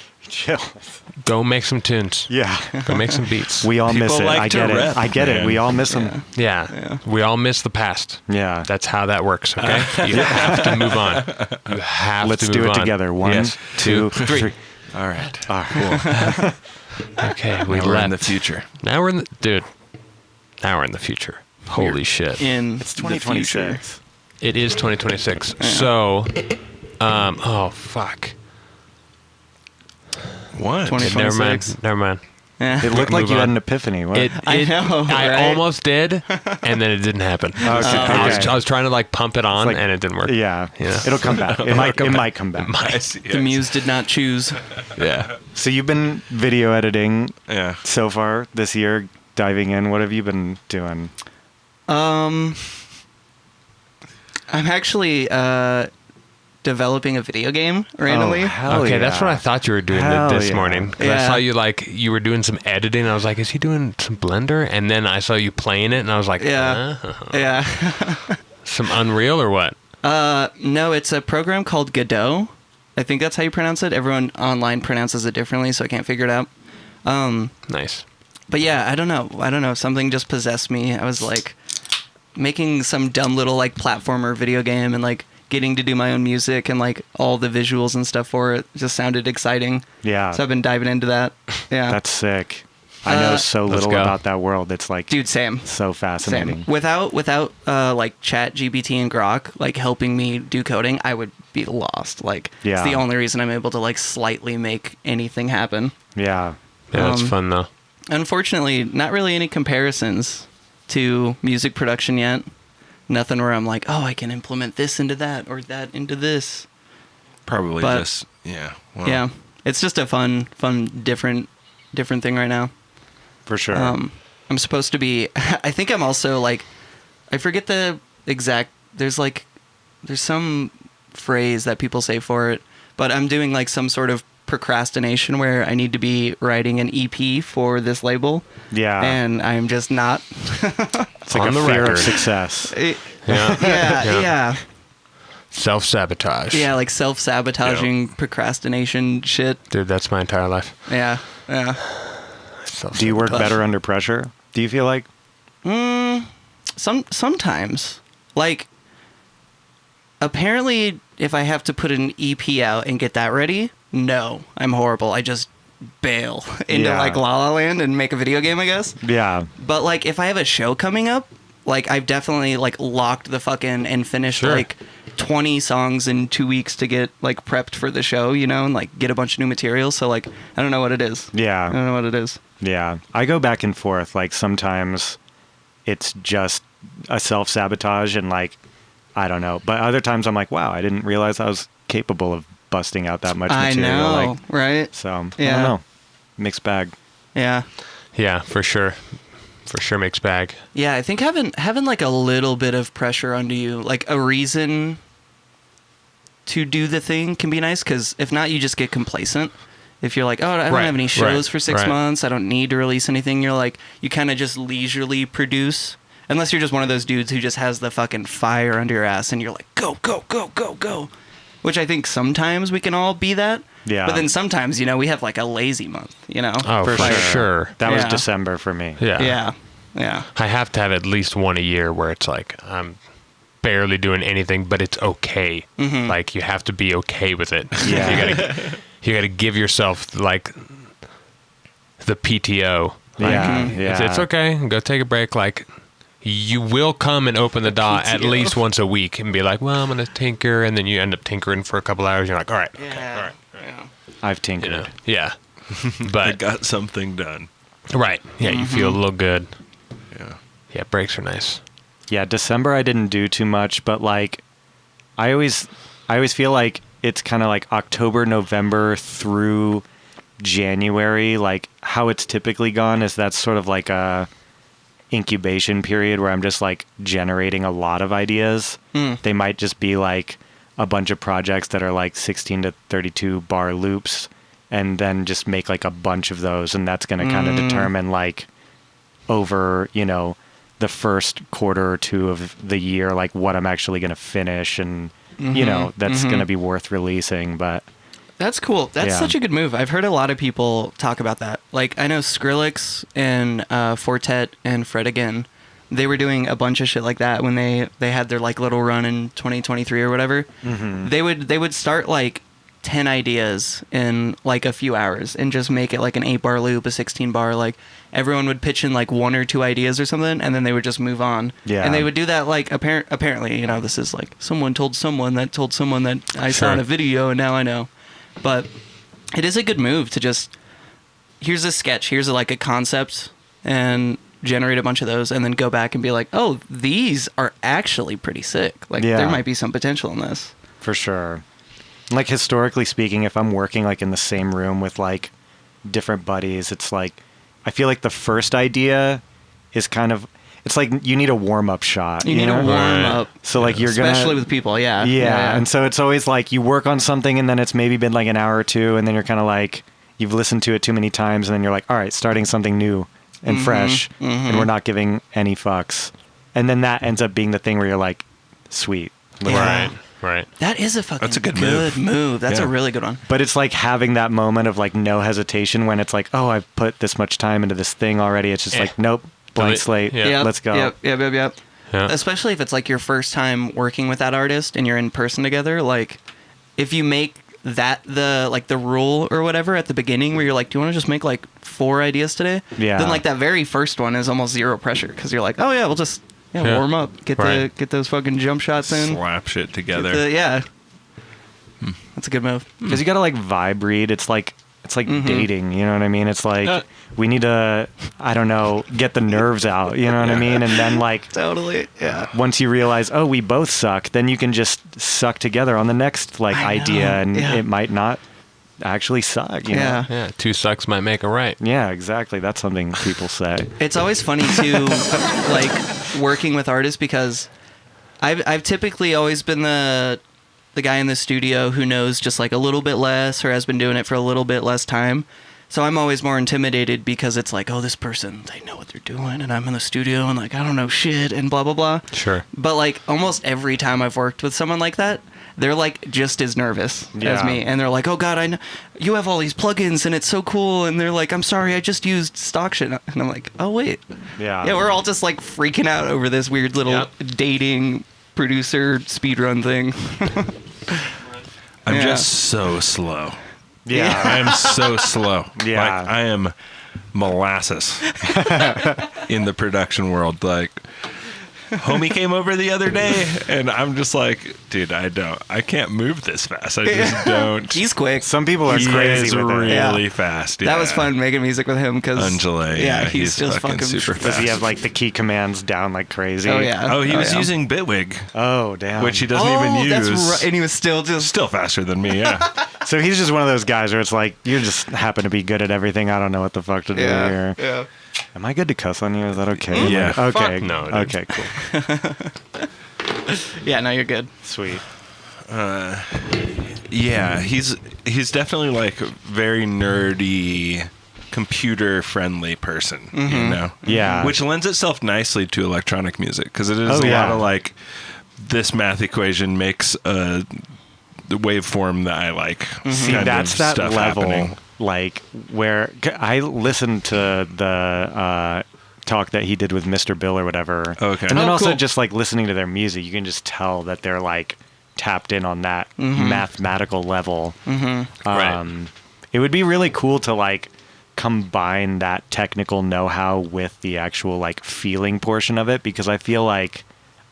Speaker 2: Go make some tunes.
Speaker 4: Yeah.
Speaker 2: Go make some beats.
Speaker 4: We all miss it.
Speaker 5: like
Speaker 4: I
Speaker 5: to
Speaker 4: get it.
Speaker 5: rep,
Speaker 4: I get
Speaker 5: man.
Speaker 4: it. We all miss them.
Speaker 2: Yeah. We all miss the past.
Speaker 4: Yeah.
Speaker 2: That's how that works, okay? You have to move on. You have
Speaker 4: Let's
Speaker 2: to
Speaker 4: do
Speaker 2: move
Speaker 4: it
Speaker 2: on.
Speaker 4: together. 1, 2, 3.
Speaker 5: All right.
Speaker 4: Cool.
Speaker 2: Okay,
Speaker 5: We're in the future.
Speaker 2: Now we're in the future. Holy shit.
Speaker 4: It's 2026.
Speaker 2: It is 2026. So, oh, fuck.
Speaker 5: What?
Speaker 1: 2026.
Speaker 2: Never mind.
Speaker 1: Yeah.
Speaker 4: It looked like
Speaker 2: Move
Speaker 4: you had
Speaker 2: on.
Speaker 4: an epiphany. What?
Speaker 1: I know,
Speaker 2: I
Speaker 1: right?
Speaker 2: almost did, and then it didn't happen. I was trying to like pump it on, and it didn't work.
Speaker 4: Yeah.
Speaker 2: Yeah.
Speaker 4: It'll come back. It might come back.
Speaker 1: The muse did not choose.
Speaker 2: Yeah.
Speaker 4: So you've been video editing
Speaker 5: Yeah.
Speaker 4: so far this year, diving in. What have you been doing?
Speaker 1: I'm actually developing a video game randomly.
Speaker 4: Oh, hell
Speaker 2: Okay,
Speaker 4: yeah.
Speaker 2: that's what I thought you were doing
Speaker 4: Hell
Speaker 2: this
Speaker 4: yeah.
Speaker 2: morning. 'Cause I
Speaker 1: Yeah.
Speaker 2: saw you were doing some editing. I was like, is he doing some Blender? And then I saw you playing it, and I was like,
Speaker 1: Yeah. Yeah.
Speaker 2: some Unreal or what?
Speaker 1: No, it's a program called Godot. I think that's how you pronounce it. Everyone online pronounces it differently, so I can't figure it out.
Speaker 2: Nice.
Speaker 1: But yeah, I don't know. Something just possessed me. I was like making some dumb little like platformer video game and like getting to do my own music and like all the visuals and stuff for it just sounded exciting.
Speaker 4: Yeah.
Speaker 1: So I've been diving into that. Yeah.
Speaker 4: That's sick. I know so
Speaker 2: let's
Speaker 4: little
Speaker 2: go.
Speaker 4: about that world. It's like
Speaker 1: Dude, same.
Speaker 4: so fascinating.
Speaker 1: Without like Chat GPT and Grok like helping me do coding, I would be lost. Like
Speaker 4: Yeah.
Speaker 1: it's the only reason I'm able to like slightly make anything happen.
Speaker 4: Yeah.
Speaker 2: Yeah, that's
Speaker 1: Um,
Speaker 2: fun though.
Speaker 1: Unfortunately, not really any comparisons to music production yet. Nothing where I'm like, oh, I can implement this into that or that into this.
Speaker 5: Probably
Speaker 1: But-
Speaker 5: just well,
Speaker 1: Yeah, it's just a fun, different thing right now.
Speaker 4: For sure.
Speaker 1: I'm supposed to be. I think I'm also like, I forget the exact. There's some phrase that people say for it, but I'm doing like some sort of procrastination where I need to be writing an EP for this label.
Speaker 4: Yeah.
Speaker 1: and I'm just not.
Speaker 4: It's like
Speaker 2: On
Speaker 4: a
Speaker 2: the
Speaker 4: fear
Speaker 2: record.
Speaker 4: of success.
Speaker 2: Yeah.
Speaker 1: Yeah,
Speaker 2: Self-sabotage.
Speaker 1: yeah, like self-sabotaging procrastination shit.
Speaker 2: Dude, that's my entire life.
Speaker 1: Yeah.
Speaker 4: Do you work
Speaker 1: Gosh.
Speaker 4: better under pressure? Do you feel like?
Speaker 1: Sometimes, like, apparently, if I have to put an EP out and get that ready, no, I'm horrible. I just bail into
Speaker 4: Yeah.
Speaker 1: like La La Land and make a video game, I guess.
Speaker 4: Yeah.
Speaker 1: But like, if I have a show coming up, like I've definitely like locked the fucking and finished
Speaker 2: Sure.
Speaker 1: like 20 songs in 2 weeks to get like prepped for the show, you know, and like get a bunch of new material. So like, I don't know what it is. I
Speaker 4: Yeah.
Speaker 1: don't know what it is.
Speaker 4: Yeah. I go back and forth. Like sometimes it's just a self-sabotage and like, I don't know. But other times I'm like, wow, I didn't realize I was capable of busting out that much
Speaker 1: I
Speaker 4: material.
Speaker 1: know,
Speaker 4: Like,
Speaker 1: right?
Speaker 4: so I
Speaker 1: Yeah.
Speaker 4: don't know. Mixed bag.
Speaker 1: Yeah.
Speaker 2: Yeah, for sure. For sure makes bag.
Speaker 1: Yeah, I think having like a little bit of pressure under you, like a reason to do the thing can be nice, because if not, you just get complacent. If you're like, oh, I don't
Speaker 2: Right,
Speaker 1: have any shows
Speaker 2: right,
Speaker 1: for 6
Speaker 2: right.
Speaker 1: months, I don't need to release anything, you're like, you kind of just leisurely produce. Unless you're just one of those dudes who just has the fucking fire under your ass and you're like, go, go, go, go, go. Which I think sometimes we can all be that.
Speaker 4: Yeah.
Speaker 1: But then sometimes, you know, we have like a lazy month, you know?
Speaker 2: Oh, for sure.
Speaker 4: That was
Speaker 1: Yeah.
Speaker 4: December for me.
Speaker 2: Yeah.
Speaker 1: Yeah. Yeah.
Speaker 2: I have to have at least one a year where it's like I'm barely doing anything, but it's okay.
Speaker 1: Mm-hmm.
Speaker 2: Like you have to be okay with it.
Speaker 4: Yeah.
Speaker 2: You gotta give yourself like the PTO. Like,
Speaker 4: Yeah.
Speaker 1: Mhm.
Speaker 4: Yeah.
Speaker 2: it's okay. Go take a break. Like you will come and open the DAW at
Speaker 1: PTO.
Speaker 2: least once a week and be like, well, I'm gonna tinker, and then you end up tinkering for a couple hours. You're like, all right, okay, all right,
Speaker 1: Yeah.
Speaker 4: I've
Speaker 2: you
Speaker 4: tinkered.
Speaker 2: know, yeah.
Speaker 5: I
Speaker 2: But
Speaker 5: got something done.
Speaker 2: right, yeah, you feel a little good.
Speaker 5: Yeah.
Speaker 2: Yeah, breaks are nice.
Speaker 4: Yeah, December I didn't do too much, but like I always feel like it's kind of like October, November through January, like how it's typically gone is that's sort of like a incubation period where I'm just like generating a lot of ideas. They might just be like a bunch of projects that are like 16 to 32 bar loops and then just make like a bunch of those, and that's going to kind of determine like over, you know, the first quarter or two of the year, like what I'm actually going to finish, and you know, that's going to be worth releasing. But
Speaker 1: That's cool. That's
Speaker 4: Yeah.
Speaker 1: such a good move. I've heard a lot of people talk about that. Like, I know Skrillex and Fortet and Fred Again, they were doing a bunch of shit like that when they had their like little run in 2023 or whatever. They would start like 10 ideas in like a few hours and just make it like an 8-bar loop, a 16-bar. Like everyone would pitch in like 1 or 2 ideas or something, and then they would just move on.
Speaker 4: Yeah.
Speaker 1: And they would do that like apparently, you know, this is like someone told someone that I saw
Speaker 2: Sure.
Speaker 1: in a video and now I know. But it is a good move to just, here's a sketch, here's like a concept, and generate a bunch of those, and then go back and be like, oh, these are actually pretty sick. Like,
Speaker 4: Yeah.
Speaker 1: there might be some potential in this.
Speaker 4: for sure, like historically speaking, if I'm working like in the same room with like different buddies, it's like I feel like the first idea is kind of, it's like you need a warm-up shot.
Speaker 1: You need
Speaker 4: know?
Speaker 1: to warm up.
Speaker 4: So like you're gonna,
Speaker 1: especially with people, yeah.
Speaker 4: yeah. And so it's always like you work on something and then it's maybe been like an hour or two, and then you're kind of like you've listened to it too many times, and then you're like, all right, starting something new and fresh, and we're not giving any fucks. And then that ends up being the thing where you're like, sweet.
Speaker 1: Yeah.
Speaker 2: Right.
Speaker 1: That is a fucking
Speaker 5: That's a good
Speaker 1: move. That's a
Speaker 5: Yeah.
Speaker 1: really good one.
Speaker 4: But it's like having that moment of like no hesitation when it's like, oh, I've put this much time into this thing already. It's just like, nope, blank
Speaker 2: Delete.
Speaker 4: slate.
Speaker 2: Yeah.
Speaker 4: Let's go.
Speaker 1: Yep.
Speaker 2: Yeah.
Speaker 1: Especially if it's like your first time working with that artist and you're in person together. Like, if you make that the rule or whatever at the beginning, where you're like, do you want to just make like 4 ideas today?
Speaker 4: Yeah.
Speaker 1: Then like that very first one is almost zero pressure because you're like, oh yeah, we'll just
Speaker 2: Yeah.
Speaker 1: warm up, get
Speaker 2: Right.
Speaker 1: those fucking jump shots in.
Speaker 5: Slap shit
Speaker 1: Get
Speaker 5: together.
Speaker 1: yeah. That's a good move.
Speaker 4: Because you gotta like vibe read. It's like dating. You know what I mean? It's like we need to, I don't know, get the nerves out. You know what I mean? And then like
Speaker 1: Totally. Yeah.
Speaker 4: once you realize, oh, we both suck, then you can just suck together on the next like
Speaker 1: I know.
Speaker 4: idea, and
Speaker 1: Yeah.
Speaker 4: it might not actually suck. You
Speaker 1: Yeah.
Speaker 4: know?
Speaker 2: Yeah. 2 sucks might make a right.
Speaker 4: Yeah, exactly. That's something people say.
Speaker 1: It's always funny too, like working with artists, because I've typically always been the guy in the studio who knows just like a little bit less or has been doing it for a little bit less time. So I'm always more intimidated because it's like, oh, this person, they know what they're doing, and I'm in the studio and like I don't know shit and blah blah blah.
Speaker 2: Sure.
Speaker 1: But like almost every time I've worked with someone like that, they're like just as nervous as
Speaker 4: Yeah.
Speaker 1: me, and they're like, "Oh God, I know you have all these plugins and it's so cool," and they're like, "I'm sorry, I just used stock shit," and I'm like, "Oh wait,
Speaker 4: Yeah.
Speaker 1: we're all just like freaking out over this weird little
Speaker 2: Yep.
Speaker 1: dating producer speedrun thing."
Speaker 5: I'm
Speaker 1: Yeah.
Speaker 5: just so slow.
Speaker 4: Yeah.
Speaker 5: I am so slow.
Speaker 4: Yeah.
Speaker 5: Like, I am molasses in the production world. Like, homie came over the other day, and I'm just like, dude, I can't move this fast. I just don't.
Speaker 1: He's quick.
Speaker 4: Some people are
Speaker 5: He
Speaker 4: crazy
Speaker 5: is
Speaker 4: with it.
Speaker 5: really
Speaker 1: Yeah.
Speaker 5: fast.
Speaker 1: That was
Speaker 5: yeah.
Speaker 1: fun making music with him because
Speaker 5: Undulate, yeah,
Speaker 1: he's just fucking
Speaker 5: super
Speaker 4: Does he
Speaker 5: fast.
Speaker 4: have like the key commands down like crazy?
Speaker 1: Oh yeah.
Speaker 5: Oh, he was
Speaker 1: yeah.
Speaker 5: using Bitwig,
Speaker 4: Oh damn.
Speaker 5: which he doesn't even use.
Speaker 1: That's right. And he was still just
Speaker 5: Still faster than me, yeah.
Speaker 4: So he's just one of those guys where it's like you just happen to be good at everything. I don't know what the fuck to do here.
Speaker 1: yeah.
Speaker 4: Am I good to cuss on you? Is that okay?
Speaker 5: Yeah.
Speaker 4: Okay.
Speaker 2: Fuck no, dude.
Speaker 4: Okay. Cool.
Speaker 1: Yeah. No, you're good.
Speaker 4: Sweet.
Speaker 5: Yeah, he's definitely like a very nerdy, computer friendly person, you know?
Speaker 4: Yeah.
Speaker 5: Which lends itself nicely to electronic music because it is
Speaker 4: Oh,
Speaker 5: a
Speaker 4: yeah.
Speaker 5: lot of like this math equation makes the waveform that I like.
Speaker 4: See,
Speaker 5: kind
Speaker 4: that's
Speaker 5: of
Speaker 4: that
Speaker 5: stuff
Speaker 4: level,
Speaker 5: happening.
Speaker 4: like where I listened to the talk that he did with Mr. Bill or whatever.
Speaker 5: Okay.
Speaker 4: And then
Speaker 1: Oh,
Speaker 4: also
Speaker 1: cool.
Speaker 4: just like listening to their music, you can just tell that they're like tapped in on that mathematical level.
Speaker 2: Right.
Speaker 4: It would be really cool to like combine that technical know-how with the actual like feeling portion of it, because I feel like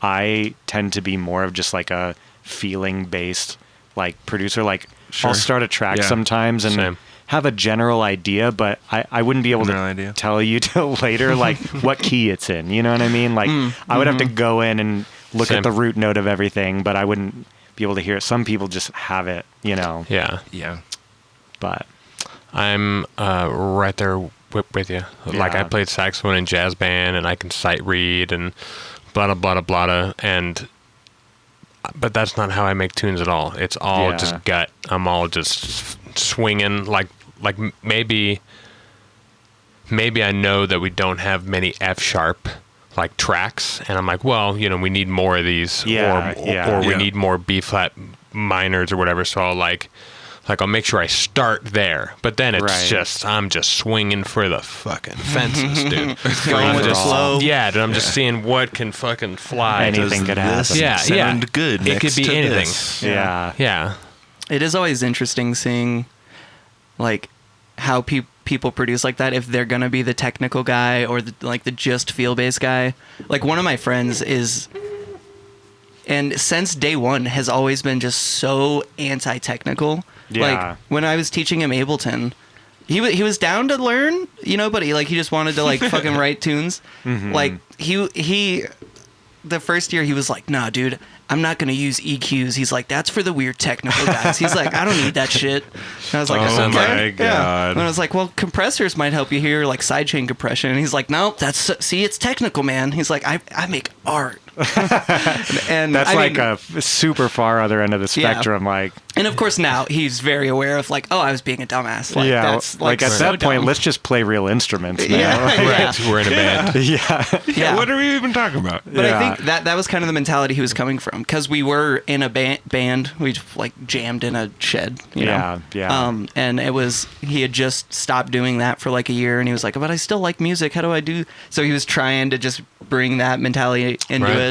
Speaker 4: I tend to be more of just like a feeling based like producer. Like
Speaker 5: Sure.
Speaker 4: I'll start a track
Speaker 5: Yeah.
Speaker 4: sometimes and
Speaker 2: Same.
Speaker 4: have a general idea, but I wouldn't be able
Speaker 5: General
Speaker 4: to
Speaker 5: idea.
Speaker 4: tell you till later like what key it's in. You know what I mean? Like I would have to go in and look
Speaker 2: Same.
Speaker 4: at the root note of everything, but I wouldn't be able to hear it. Some people just have it, you know.
Speaker 2: Yeah.
Speaker 5: Yeah.
Speaker 4: But
Speaker 2: I'm right there with you. Like I
Speaker 4: Yeah.
Speaker 2: played saxophone in jazz band, and I can sight read and blah blah blah blah, and but that's not how I make tunes at all. It's all
Speaker 4: Yeah.
Speaker 2: just gut. I'm all just swinging. Like maybe I know that we don't have many F sharp like tracks, and I'm like, well, you know, we need more of these,
Speaker 4: Yeah,
Speaker 2: or
Speaker 4: yeah.
Speaker 2: we
Speaker 5: Yeah.
Speaker 2: need more B flat minors or whatever. So I'll like I'll make sure I start there, but then it's
Speaker 4: Right.
Speaker 2: just I'm just swinging for the fucking fences, dude.
Speaker 1: Going
Speaker 2: I'm
Speaker 1: with the
Speaker 2: just,
Speaker 1: flow.
Speaker 2: yeah, dude. I'm just seeing what can fucking fly.
Speaker 4: Anything could happen.
Speaker 2: Yeah,
Speaker 5: Sound good.
Speaker 2: It could
Speaker 5: next
Speaker 2: be
Speaker 5: to
Speaker 2: anything.
Speaker 5: this.
Speaker 4: yeah.
Speaker 2: Yeah,
Speaker 1: It is always interesting seeing, like, how people produce like that. If they're gonna be the technical guy or the just feel based guy. Like one of my friends is, and since day one has always been just so anti-technical.
Speaker 4: Yeah.
Speaker 1: Like when I was teaching him Ableton, he was down to learn, you know, but he just wanted to like fucking write tunes. Like he the first year he was like, nah, dude, I'm not going to use EQs. He's like, that's for the weird technical guys. He's like, I don't need that shit. And I was like,
Speaker 5: Oh
Speaker 1: okay.
Speaker 5: my
Speaker 1: Yeah.
Speaker 5: God.
Speaker 1: And I was like, well, compressors might help you here, like sidechain compression. And he's like, no, see, it's technical, man. He's like, I make art. And
Speaker 4: That's
Speaker 1: I
Speaker 4: like
Speaker 1: mean,
Speaker 4: a super far other end of the
Speaker 1: Yeah.
Speaker 4: spectrum. Like,
Speaker 1: and of course now he's very aware of like, oh, I was being a dumbass. Like,
Speaker 4: yeah,
Speaker 1: that's
Speaker 4: like at
Speaker 1: so
Speaker 4: that point,
Speaker 1: dumb.
Speaker 4: let's just play real instruments now.
Speaker 1: Yeah.
Speaker 2: Right. We're in a band.
Speaker 4: yeah.
Speaker 1: Yeah.
Speaker 5: What are we even talking about?
Speaker 1: But
Speaker 4: Yeah.
Speaker 1: I think that was kind of the mentality he was coming from, because we were in a band. We like jammed in a shed, you know?
Speaker 4: Yeah.
Speaker 1: And he had just stopped doing that for like a year, and he was like, but I still like music. How do I do? So he was trying to just bring that mentality into
Speaker 2: Right.
Speaker 1: it.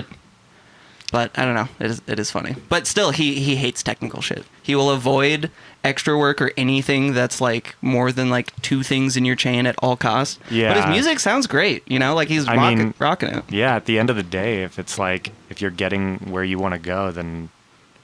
Speaker 1: But I don't know. It is funny. But still, he hates technical shit. He will avoid extra work or anything that's like more than like 2 things in your chain at all costs.
Speaker 4: Yeah.
Speaker 1: But his music sounds great. You know, like he's rocking it.
Speaker 4: Yeah, at the end of the day, if it's like, if you're getting where you want to go, then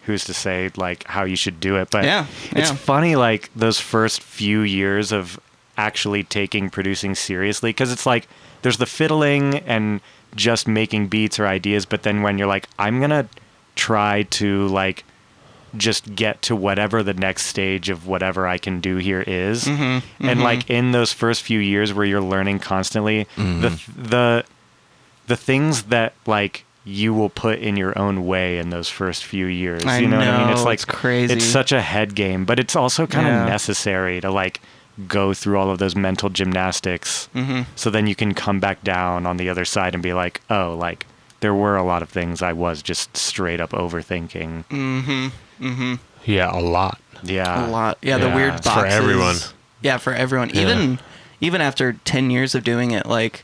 Speaker 4: who's to say like how you should do it? But
Speaker 1: Yeah,
Speaker 4: it's
Speaker 1: yeah.
Speaker 4: funny, like those first few years of actually taking producing seriously, because it's like there's the fiddling and just making beats or ideas, but then when you're like, I'm gonna try to like just get to whatever the next stage of whatever I can do here is. And like in those first few years where you're learning constantly, the things that like you will put in your own way in those first few years.
Speaker 1: I
Speaker 4: You know what I mean?
Speaker 1: know,
Speaker 4: It's like
Speaker 1: it's crazy.
Speaker 4: It's such a head game, but it's also kind
Speaker 1: Yeah.
Speaker 4: of necessary to like go through all of those mental gymnastics. So then you can come back down on the other side and be like, oh, like there were a lot of things I was just straight up overthinking.
Speaker 2: Yeah, a lot.
Speaker 4: Yeah.
Speaker 1: A lot. Yeah, the weird boxes.
Speaker 2: For everyone.
Speaker 1: Yeah, for everyone.
Speaker 2: Yeah.
Speaker 1: Even after 10 years of doing it, like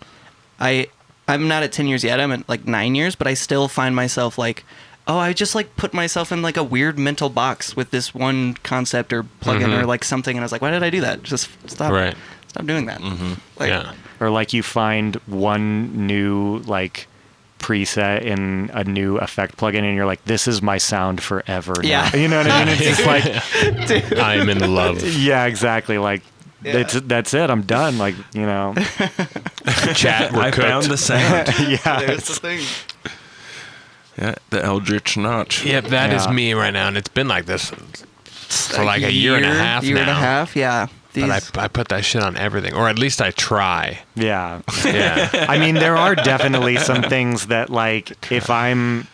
Speaker 1: I'm not at 10 years yet. I'm at like 9 years, but I still find myself like, oh, I just like put myself in like a weird mental box with this one concept or plugin or like something, and I was like, why did I do that? Just stop.
Speaker 2: Right.
Speaker 1: Stop doing that. Like,
Speaker 2: Yeah.
Speaker 4: Or like you find one new like preset in a new effect plugin and you're like, this is my sound forever now.
Speaker 1: Yeah.
Speaker 4: You know what I mean? It's just like,
Speaker 2: I'm in love.
Speaker 4: yeah, exactly. Like that's it. I'm done. Like, you know,
Speaker 2: Chat, we're
Speaker 5: I
Speaker 2: cooked.
Speaker 5: found the sound.
Speaker 4: yeah.
Speaker 1: There's the thing.
Speaker 5: Yeah, the Eldritch Notch.
Speaker 2: Yep, that is
Speaker 4: Yeah.
Speaker 2: me right now, and it's been like this for like a year and a half
Speaker 1: Year
Speaker 2: now.
Speaker 1: and a half, yeah.
Speaker 2: But I put that shit on everything, or at least I try.
Speaker 4: Yeah.
Speaker 2: Yeah.
Speaker 4: I mean, there are definitely some things that like, if I'm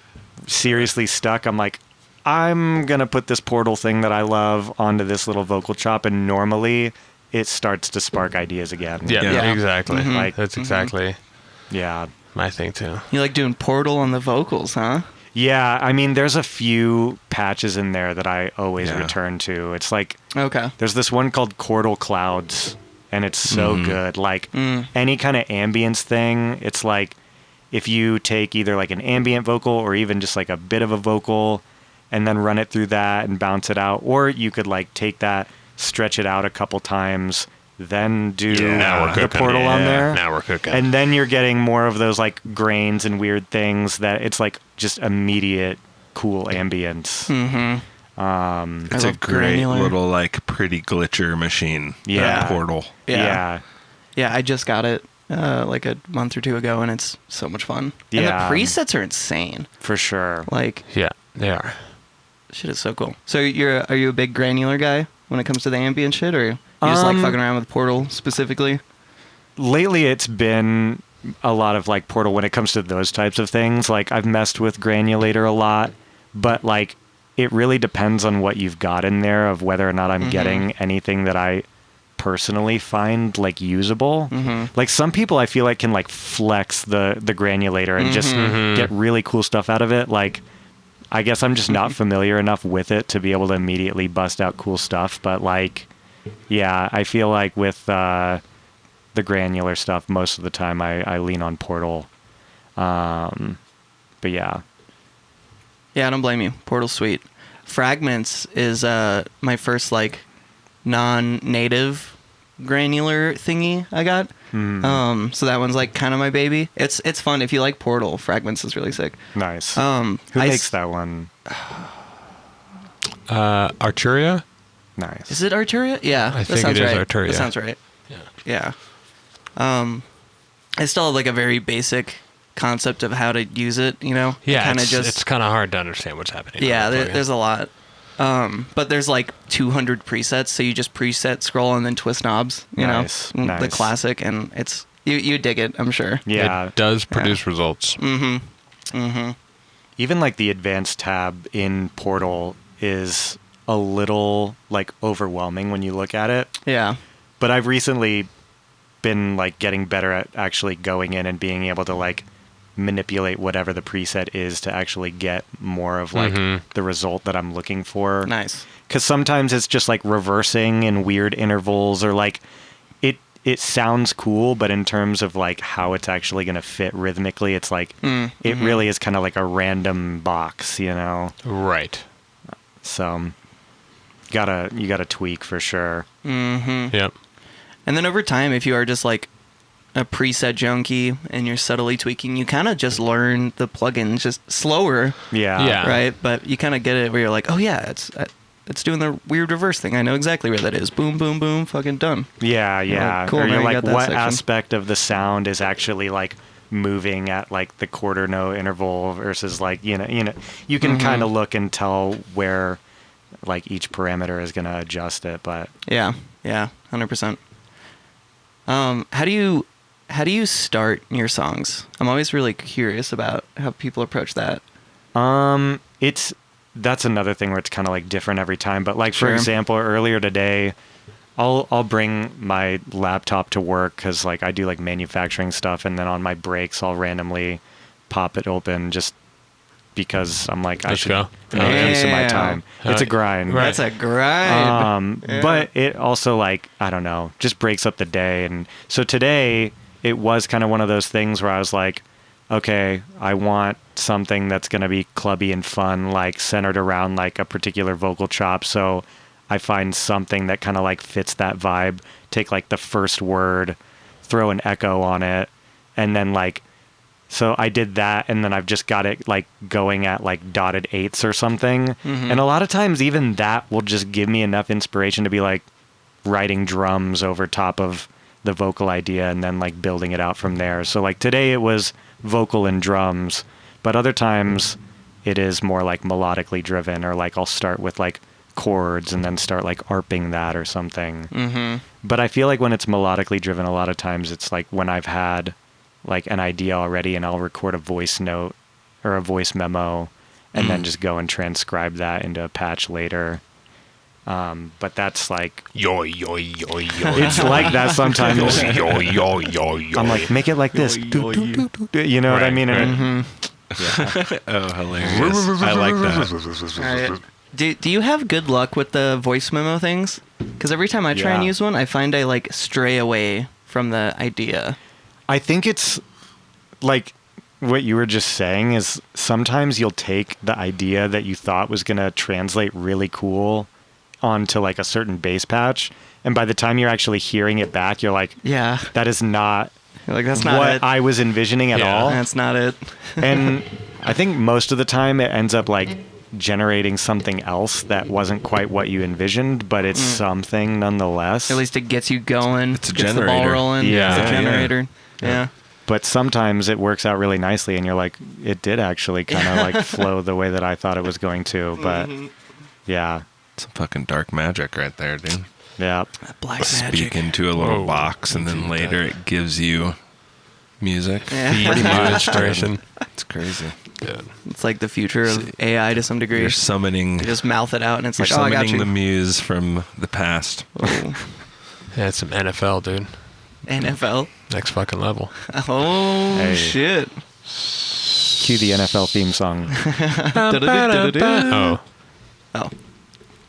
Speaker 4: seriously stuck, I'm like, I'm going to put this Portal thing that I love onto this little vocal chop, and normally it starts to spark ideas again.
Speaker 2: Yeah,
Speaker 1: Yeah.
Speaker 2: exactly.
Speaker 4: Like-
Speaker 2: That's exactly
Speaker 4: Yeah.
Speaker 2: my thing too.
Speaker 1: You like doing Portal on the vocals, huh?
Speaker 4: Yeah, I mean, there's a few patches in there that I always
Speaker 5: Yeah.
Speaker 4: return to. It's like,
Speaker 1: Okay.
Speaker 4: there's this one called Chordal Clouds, and it's so good. Like, any kind of ambience thing, it's like, if you take either like an ambient vocal or even just like a bit of a vocal and then run it through that and bounce it out, or you could like take that, stretch it out a couple times, then do
Speaker 2: Now we're
Speaker 4: the
Speaker 2: cooking.
Speaker 4: Portal on there.
Speaker 2: Now we're cooking.
Speaker 4: And then you're getting more of those like grains and weird things that it's like just immediate cool ambience.
Speaker 5: It's
Speaker 1: I
Speaker 5: a
Speaker 1: love
Speaker 5: great
Speaker 1: granular.
Speaker 5: little like pretty glitcher machine. that
Speaker 4: Yeah.
Speaker 5: Portal.
Speaker 4: Yeah.
Speaker 1: Yeah, I just got it like a month or two ago, and it's so much fun.
Speaker 4: Yeah.
Speaker 1: And the presets are insane.
Speaker 4: For sure.
Speaker 1: Like,
Speaker 2: yeah, they are.
Speaker 1: shit is so cool. So are you a big granular guy when it comes to the ambient shit, or you just like fucking around with Portal specifically?
Speaker 4: Lately it's been a lot of like Portal when it comes to those types of things. Like, I've messed with Granulator a lot, but like it really depends on what you've got in there of whether or not I'm getting anything that I personally find like usable. Like, some people I feel like can like flex the Granulator and just get really cool stuff out of it. Like, I guess I'm just not familiar enough with it to be able to immediately bust out cool stuff. But like, yeah, I feel like with the granular stuff, most of the time I lean on Portal. But yeah.
Speaker 1: Yeah, I don't blame you. Portal's sweet. Fragments is my first like non-native granular thingy I got. So that one's like kind of my baby. It's fun. If you like Portal, Fragments is really sick.
Speaker 4: Nice.
Speaker 1: Who
Speaker 4: Who makes that one?
Speaker 2: Arturia?
Speaker 4: Nice.
Speaker 1: Is it Arturia? Yeah,
Speaker 2: I
Speaker 1: that
Speaker 2: think
Speaker 1: sounds
Speaker 2: it is
Speaker 1: right.
Speaker 2: Arturia.
Speaker 1: That sounds right.
Speaker 2: Yeah.
Speaker 1: Yeah. I still have like a very basic concept of how to use it, you know?
Speaker 2: Yeah,
Speaker 1: Kinda
Speaker 2: it's kind of hard to understand what's happening.
Speaker 1: yeah,
Speaker 2: on the plugin.
Speaker 1: there's a lot. But there's like 200 presets, so you just preset, scroll, and then twist knobs, you
Speaker 4: Nice,
Speaker 1: know? The
Speaker 4: nice.
Speaker 1: classic, and it's, you dig it, I'm sure.
Speaker 4: Yeah.
Speaker 2: It does produce results.
Speaker 4: Even like the advanced tab in Portal is a little like overwhelming when you look at it.
Speaker 1: Yeah.
Speaker 4: But I've recently been like getting better at actually going in and being able to like manipulate whatever the preset is to actually get more of like the result that I'm looking for.
Speaker 1: Nice.
Speaker 4: Because sometimes it's just like reversing in weird intervals, or like it sounds cool, but in terms of like how it's actually going to fit rhythmically, it's like it really is kind of like a random box, you know?
Speaker 2: Right.
Speaker 4: So you gotta tweak for sure.
Speaker 2: Yep.
Speaker 1: And then over time, if you are just like a preset junkie and you're subtly tweaking, you kind of just learn the plugins just slower,
Speaker 4: Yeah.
Speaker 1: right? But you kind of get it where you're like, oh yeah, it's doing the weird reverse thing. I know exactly where that is. Boom, boom, boom, fucking done.
Speaker 4: Yeah, yeah.
Speaker 1: Like, cool,
Speaker 4: Or
Speaker 1: now
Speaker 4: you're
Speaker 1: you
Speaker 4: like,
Speaker 1: got that
Speaker 4: what
Speaker 1: section.
Speaker 4: aspect of the sound is actually like moving at like the quarter note interval versus like you you can kind of look and tell where like each parameter is gonna adjust it. But
Speaker 1: Yeah, 100%. How do you start your songs? I'm always really curious about how people approach that.
Speaker 4: that's another thing where it's kind of like different every time. But like for
Speaker 1: Sure.
Speaker 4: example, earlier today, I'll bring my laptop to work because like I do like manufacturing stuff, and then on my breaks I'll randomly pop it open just because I'm like I
Speaker 2: Let's
Speaker 4: should
Speaker 2: go.
Speaker 4: make use of my
Speaker 1: Damn.
Speaker 4: time. It's a grind.
Speaker 2: Right.
Speaker 1: That's a grind. Yeah.
Speaker 4: But it also like I don't know, just breaks up the day. And so today it was kind of one of those things where I was like, okay, I want something that's going to be clubby and fun, like centered around like a particular vocal chop. So I find something that kind of like fits that vibe. Take like the first word, throw an echo on it, and then like, so I did that, and then I've just got it like going at like dotted eighths or something. And a lot of times even that will just give me enough inspiration to be like writing drums over top of the vocal idea and then like building it out from there. So like today it was vocal and drums, but other times it is more like melodically driven, or like I'll start with like chords and then start like arping that or something. But I feel like when it's melodically driven, a lot of times it's like when I've had like an idea already and I'll record a voice note or a voice memo and then just go and transcribe that into a patch later. But that's like,
Speaker 2: Yo, yo, yo, yo.
Speaker 4: it's like that sometimes.
Speaker 2: Yo, yo, yo, yo.
Speaker 4: I'm like, make it like this. You know what I
Speaker 2: Right,
Speaker 4: mean? And
Speaker 5: Oh, hilarious. I like that.
Speaker 1: All right. Do you have good luck with the voice memo things? Because every time I try and
Speaker 4: Yeah.
Speaker 1: use one, I find I like stray away from the idea.
Speaker 4: I think it's like what you were just saying is sometimes you'll take the idea that you thought was going to translate really cool onto like a certain bass patch, and by the time you're actually hearing it back, you're like,
Speaker 1: Yeah.
Speaker 4: that is not
Speaker 1: You're like, that's not
Speaker 4: what
Speaker 1: it.
Speaker 4: I was envisioning at
Speaker 2: Yeah.
Speaker 4: all.
Speaker 1: That's not it.
Speaker 4: And I think most of the time it ends up like generating something else that wasn't quite what you envisioned, but it's something nonetheless.
Speaker 1: At least it gets you going.
Speaker 5: It's a
Speaker 1: gets the ball
Speaker 5: generator.
Speaker 1: rolling.
Speaker 4: Yeah.
Speaker 1: It's a
Speaker 4: Yeah.
Speaker 1: generator. Yeah.
Speaker 4: But sometimes it works out really nicely, and you're like, it did actually kind of like flow the way that I thought it was going to. But yeah,
Speaker 5: Some fucking dark magic right there, dude.
Speaker 4: yeah.
Speaker 1: Black
Speaker 5: Speak
Speaker 1: magic.
Speaker 5: into a little
Speaker 2: Whoa.
Speaker 5: box, and then later it gives you music.
Speaker 1: Yeah.
Speaker 2: Feed you inspiration.
Speaker 5: It's crazy.
Speaker 2: Dude.
Speaker 1: It's like the future of AI to some degree.
Speaker 5: You're
Speaker 1: You
Speaker 5: summoning.
Speaker 1: just mouth it out, and it's
Speaker 5: You're
Speaker 1: like, oh, I got
Speaker 5: summoning
Speaker 1: you.
Speaker 5: the muse from the past.
Speaker 1: Oh,
Speaker 2: Yeah, it's some NFL, dude.
Speaker 1: NFL.
Speaker 2: Next fucking level.
Speaker 1: Oh,
Speaker 4: Hey.
Speaker 1: shit.
Speaker 4: Cue the NFL theme song.
Speaker 2: Oh,
Speaker 1: Oh,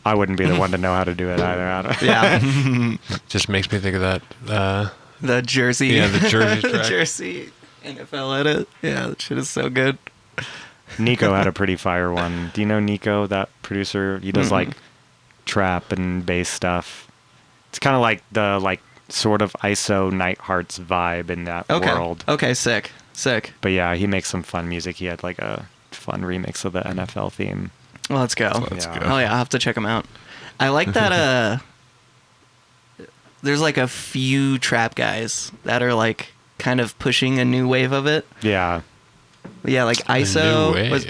Speaker 4: I wouldn't be the one to know how to do it either. I don't-
Speaker 1: yeah.
Speaker 2: just makes me think of that.
Speaker 1: The jersey.
Speaker 2: Yeah, the jersey
Speaker 1: the
Speaker 2: track.
Speaker 1: jersey NFL edit. Yeah, that shit is so good.
Speaker 4: Nico had a pretty fire one. Do you know Nico, that producer? He does like trap and bass stuff. It's kind of like the like sort of ISO Night Hearts vibe in that
Speaker 1: Okay.
Speaker 4: world.
Speaker 1: Okay, sick. Sick.
Speaker 4: But yeah, he makes some fun music. He had like a fun remix of the NFL theme.
Speaker 1: Well, let's go.
Speaker 5: Let's
Speaker 4: Yeah.
Speaker 5: go.
Speaker 1: Oh yeah, I'll have to check them out. I like that. There's like a few trap guys that are like kind of pushing a new wave of it.
Speaker 4: Yeah.
Speaker 1: Yeah, like ISO
Speaker 2: New wave.
Speaker 1: was.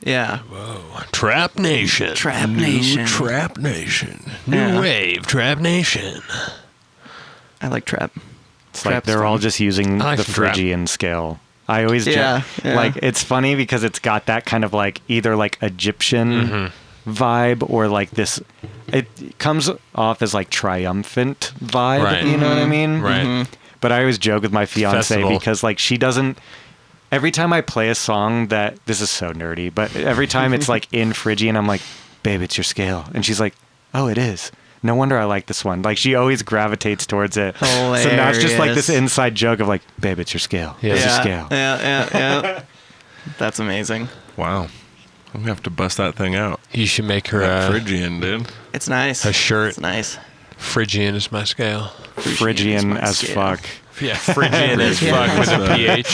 Speaker 1: Yeah.
Speaker 2: Whoa. Trap Nation.
Speaker 1: Trap Nation.
Speaker 5: Trap Nation.
Speaker 2: New
Speaker 1: Yeah.
Speaker 2: wave. Trap Nation.
Speaker 1: I like trap.
Speaker 4: It's like
Speaker 1: Trap's
Speaker 4: they're all
Speaker 1: fun.
Speaker 4: just using
Speaker 2: I like
Speaker 4: the
Speaker 2: some trap.
Speaker 4: Phrygian scale. I always
Speaker 1: Yeah, yeah.
Speaker 4: like it's funny because it's got that kind of like either like Egyptian vibe or like this. It comes off as like triumphant vibe.
Speaker 2: Right.
Speaker 4: You know what I mean?
Speaker 2: Right.
Speaker 4: But I always joke with my fiance
Speaker 2: Festival.
Speaker 4: because like she doesn't. Every time I play a song that this is so nerdy, but every time it's like in Phrygian, I'm like, "Babe, it's your scale," and she's like, "Oh, it is. No wonder I like this one." Like she always gravitates towards it. So now it's just like this
Speaker 1: Hilarious.
Speaker 4: inside joke of like, "Babe, it's your scale.
Speaker 2: Yeah.
Speaker 4: It's your
Speaker 1: Yeah,
Speaker 4: scale."
Speaker 1: yeah. That's amazing.
Speaker 5: Wow. I'm going to have to bust that thing out.
Speaker 2: You should make her
Speaker 5: That
Speaker 2: a
Speaker 5: Phrygian, dude.
Speaker 1: It's nice.
Speaker 2: A shirt.
Speaker 1: It's nice.
Speaker 2: Phrygian is my scale.
Speaker 4: Phrygian
Speaker 1: is my
Speaker 4: as
Speaker 1: scale.
Speaker 4: fuck.
Speaker 2: Yeah, Phrygian as
Speaker 1: Yeah.
Speaker 2: fuck with a PH.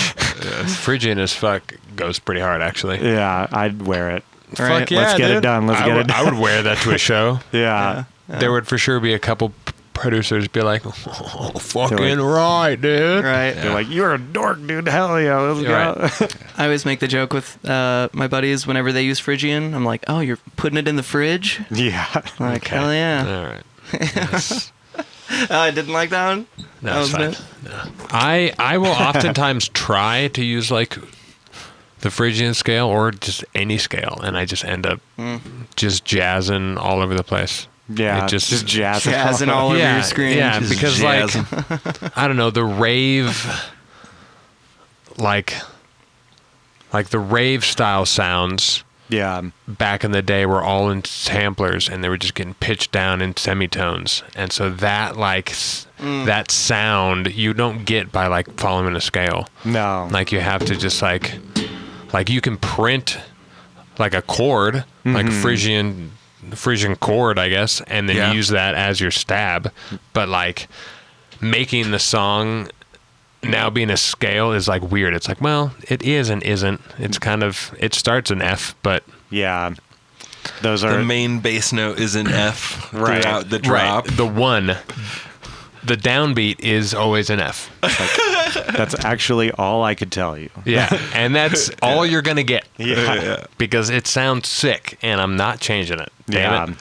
Speaker 2: Phrygian as fuck goes pretty hard, actually.
Speaker 4: Yeah, I'd wear it.
Speaker 1: All right,
Speaker 2: Fuck yeah,
Speaker 4: let's get
Speaker 2: dude.
Speaker 4: it done. Let's
Speaker 2: I
Speaker 4: get
Speaker 2: would-
Speaker 4: it
Speaker 2: I
Speaker 4: done.
Speaker 2: would wear that to a show.
Speaker 4: Yeah.
Speaker 2: There would for sure be a couple producers be like, "Oh, fucking
Speaker 4: like-
Speaker 2: right, dude."
Speaker 1: Right.
Speaker 4: They're like, "You're a dork, dude. Hell yeah, let's go."
Speaker 1: I always make the joke with my buddies whenever they use Phrygian. I'm like, oh, you're putting it in the fridge?
Speaker 4: Yeah.
Speaker 1: I'm like,
Speaker 2: Okay.
Speaker 1: hell yeah.
Speaker 2: All right. Yes.
Speaker 1: Oh, I didn't like that one?
Speaker 2: No,
Speaker 1: That
Speaker 2: it's
Speaker 1: was
Speaker 2: fine.
Speaker 1: it?
Speaker 2: No. I will oftentimes try to use like the Phrygian scale or just any scale, and I just end up just jazzing all over the place.
Speaker 4: Yeah.
Speaker 2: It just-
Speaker 4: jazz.
Speaker 1: Jazzing all over your screen.
Speaker 2: Yeah,
Speaker 5: Just
Speaker 2: because
Speaker 5: jazzing.
Speaker 2: like I don't know, the rave like the rave style sounds
Speaker 4: Yeah.
Speaker 2: back in the day were all in samplers and they were just getting pitched down in semitones. And so that like that sound you don't get by like following a scale.
Speaker 4: No.
Speaker 2: Like you have to just like you can print like a chord, like Phrygian chord, I guess, and then
Speaker 5: Yeah.
Speaker 2: use that as your stab. But like making the song now being a scale is like weird. It's like, well, it is and isn't. It's kind of, it starts in F, but
Speaker 4: Yeah. Those are
Speaker 5: The main bass note is an F
Speaker 4: Right.
Speaker 5: throughout the drop.
Speaker 2: right, the downbeat is always an F.
Speaker 4: that's actually all I could tell you.
Speaker 2: Yeah, and that's all you're gonna get.
Speaker 4: Yeah.
Speaker 2: Because it sounds sick, and I'm not changing it. Damn it.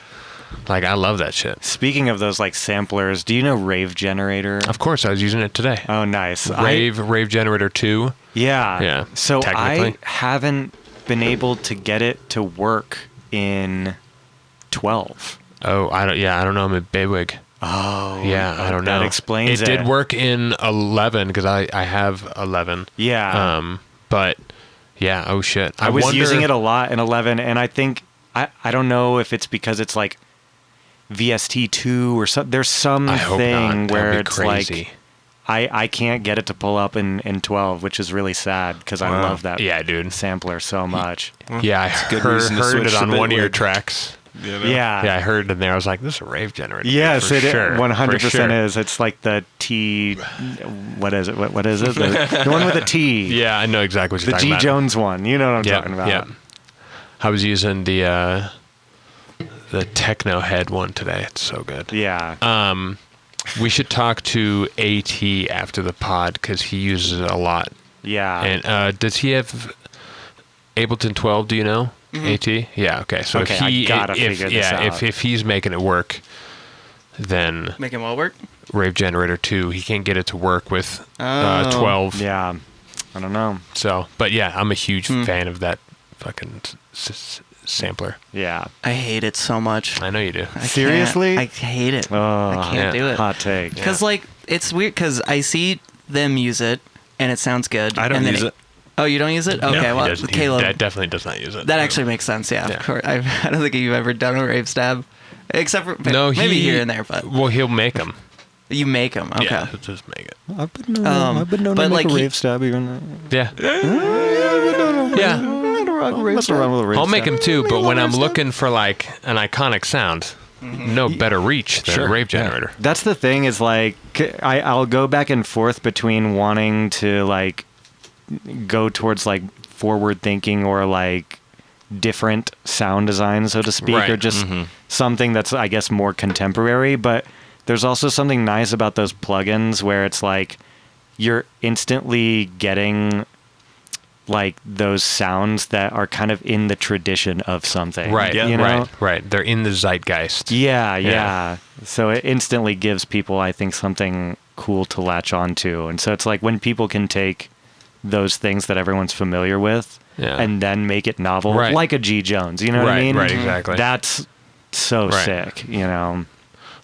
Speaker 2: Like, I love that shit.
Speaker 4: Speaking of those like samplers, do you know Rave Generator?
Speaker 2: Of course, I was using it today.
Speaker 4: Oh, nice.
Speaker 2: Rave Generator 2.
Speaker 4: Yeah.
Speaker 2: Yeah,
Speaker 4: So I
Speaker 2: technically.
Speaker 4: haven't been able to get it to work in 12.
Speaker 2: Oh, I don't know. I'm a bigwig.
Speaker 4: Oh.
Speaker 2: Yeah, I don't know.
Speaker 4: That explains it.
Speaker 2: It did work in 11 because I have 11.
Speaker 4: Yeah.
Speaker 2: But yeah, oh shit.
Speaker 4: I was
Speaker 2: wonder-
Speaker 4: using it a lot in 11, and I think I don't know if it's because it's like VST2 or something. There's some
Speaker 2: I hope
Speaker 4: thing
Speaker 2: not.
Speaker 4: where
Speaker 2: That'd be
Speaker 4: it's
Speaker 2: crazy.
Speaker 4: like I can't get it to pull up in 12, which is really sad because I
Speaker 5: Wow.
Speaker 4: love that
Speaker 2: Yeah, dude.
Speaker 4: sampler so much.
Speaker 2: Yeah, I
Speaker 5: good
Speaker 2: heard
Speaker 5: reason to switch
Speaker 2: it
Speaker 5: to
Speaker 2: on one of your
Speaker 5: Bitwig.
Speaker 2: tracks.
Speaker 5: You know?
Speaker 4: Yeah.
Speaker 2: Yeah, I heard in there. I was like, "This is a rave generator."
Speaker 4: Yes,
Speaker 2: for
Speaker 4: it
Speaker 2: sure,
Speaker 4: 100%
Speaker 2: for sure.
Speaker 4: is. It's like the T. What is it? What is it? The one with the T.
Speaker 2: Yeah, I know exactly what you're
Speaker 4: The
Speaker 2: talking
Speaker 4: G
Speaker 2: about.
Speaker 4: Jones one. You know what I'm
Speaker 2: Yeah,
Speaker 4: talking about.
Speaker 2: yeah. I was using the Techno Head one today. It's so good.
Speaker 4: Yeah.
Speaker 2: We should talk to AT after the pod because he uses it a lot.
Speaker 4: Yeah.
Speaker 2: And does he have Ableton 12? Do you know? AT? Yeah. Okay. So
Speaker 4: Okay,
Speaker 2: if he,
Speaker 4: I gotta
Speaker 2: if,
Speaker 4: figure this
Speaker 2: yeah,
Speaker 4: out.
Speaker 2: if he's making it work, then
Speaker 1: Make him all work?
Speaker 2: Rave Generator 2, he can't get it to work with
Speaker 1: Oh.
Speaker 2: 12.
Speaker 4: Yeah. I don't know.
Speaker 2: So, but yeah, I'm a huge fan of that fucking sampler.
Speaker 4: Yeah.
Speaker 1: I hate it so much.
Speaker 2: I know you do.
Speaker 1: I can't-
Speaker 4: Seriously?
Speaker 1: I hate it.
Speaker 4: Oh,
Speaker 1: I can't
Speaker 2: yeah.
Speaker 1: do it.
Speaker 4: Hot take.
Speaker 1: Because, like, it's weird because I see them use it and it sounds good.
Speaker 5: I don't
Speaker 1: and then
Speaker 5: use it.
Speaker 1: Oh, you don't use it? Okay,
Speaker 2: No, he
Speaker 1: well,
Speaker 2: doesn't.
Speaker 1: Caleb,
Speaker 2: That definitely does not use it.
Speaker 1: that actually makes sense, yeah.
Speaker 2: Yeah.
Speaker 1: Of course. I don't think you've ever done a rave stab. Except for
Speaker 2: No,
Speaker 1: maybe
Speaker 2: he,
Speaker 1: here and there, but
Speaker 2: well, he'll make them.
Speaker 1: you make them. Okay.
Speaker 2: Yeah, he'll just make it.
Speaker 4: I've been known,
Speaker 1: I've been known to
Speaker 4: to
Speaker 1: make a
Speaker 4: rave
Speaker 1: rave
Speaker 4: stab even.
Speaker 2: Yeah, yeah.
Speaker 4: Mess around with a rave
Speaker 2: I'll make
Speaker 4: stab.
Speaker 2: them too, but when I'm looking for like an iconic sound, no better reach than a Rave Generator.
Speaker 4: That's the thing is like I'll go back and forth between wanting to like go towards like forward thinking or like different sound design, so to speak,
Speaker 2: Right.
Speaker 4: or just something that's I guess more contemporary. But there's also something nice about those plugins where it's like you're instantly getting like those sounds that are kind of in the tradition of something.
Speaker 2: Right.
Speaker 5: Yeah.
Speaker 4: You know?
Speaker 2: Right. They're in the zeitgeist.
Speaker 4: Yeah. So it instantly gives people, I think, something cool to latch onto. And so it's like when people can take those things that everyone's familiar with and then make it novel, like a G. Jones. You know what I mean?
Speaker 2: Right, exactly.
Speaker 4: That's so sick, you know?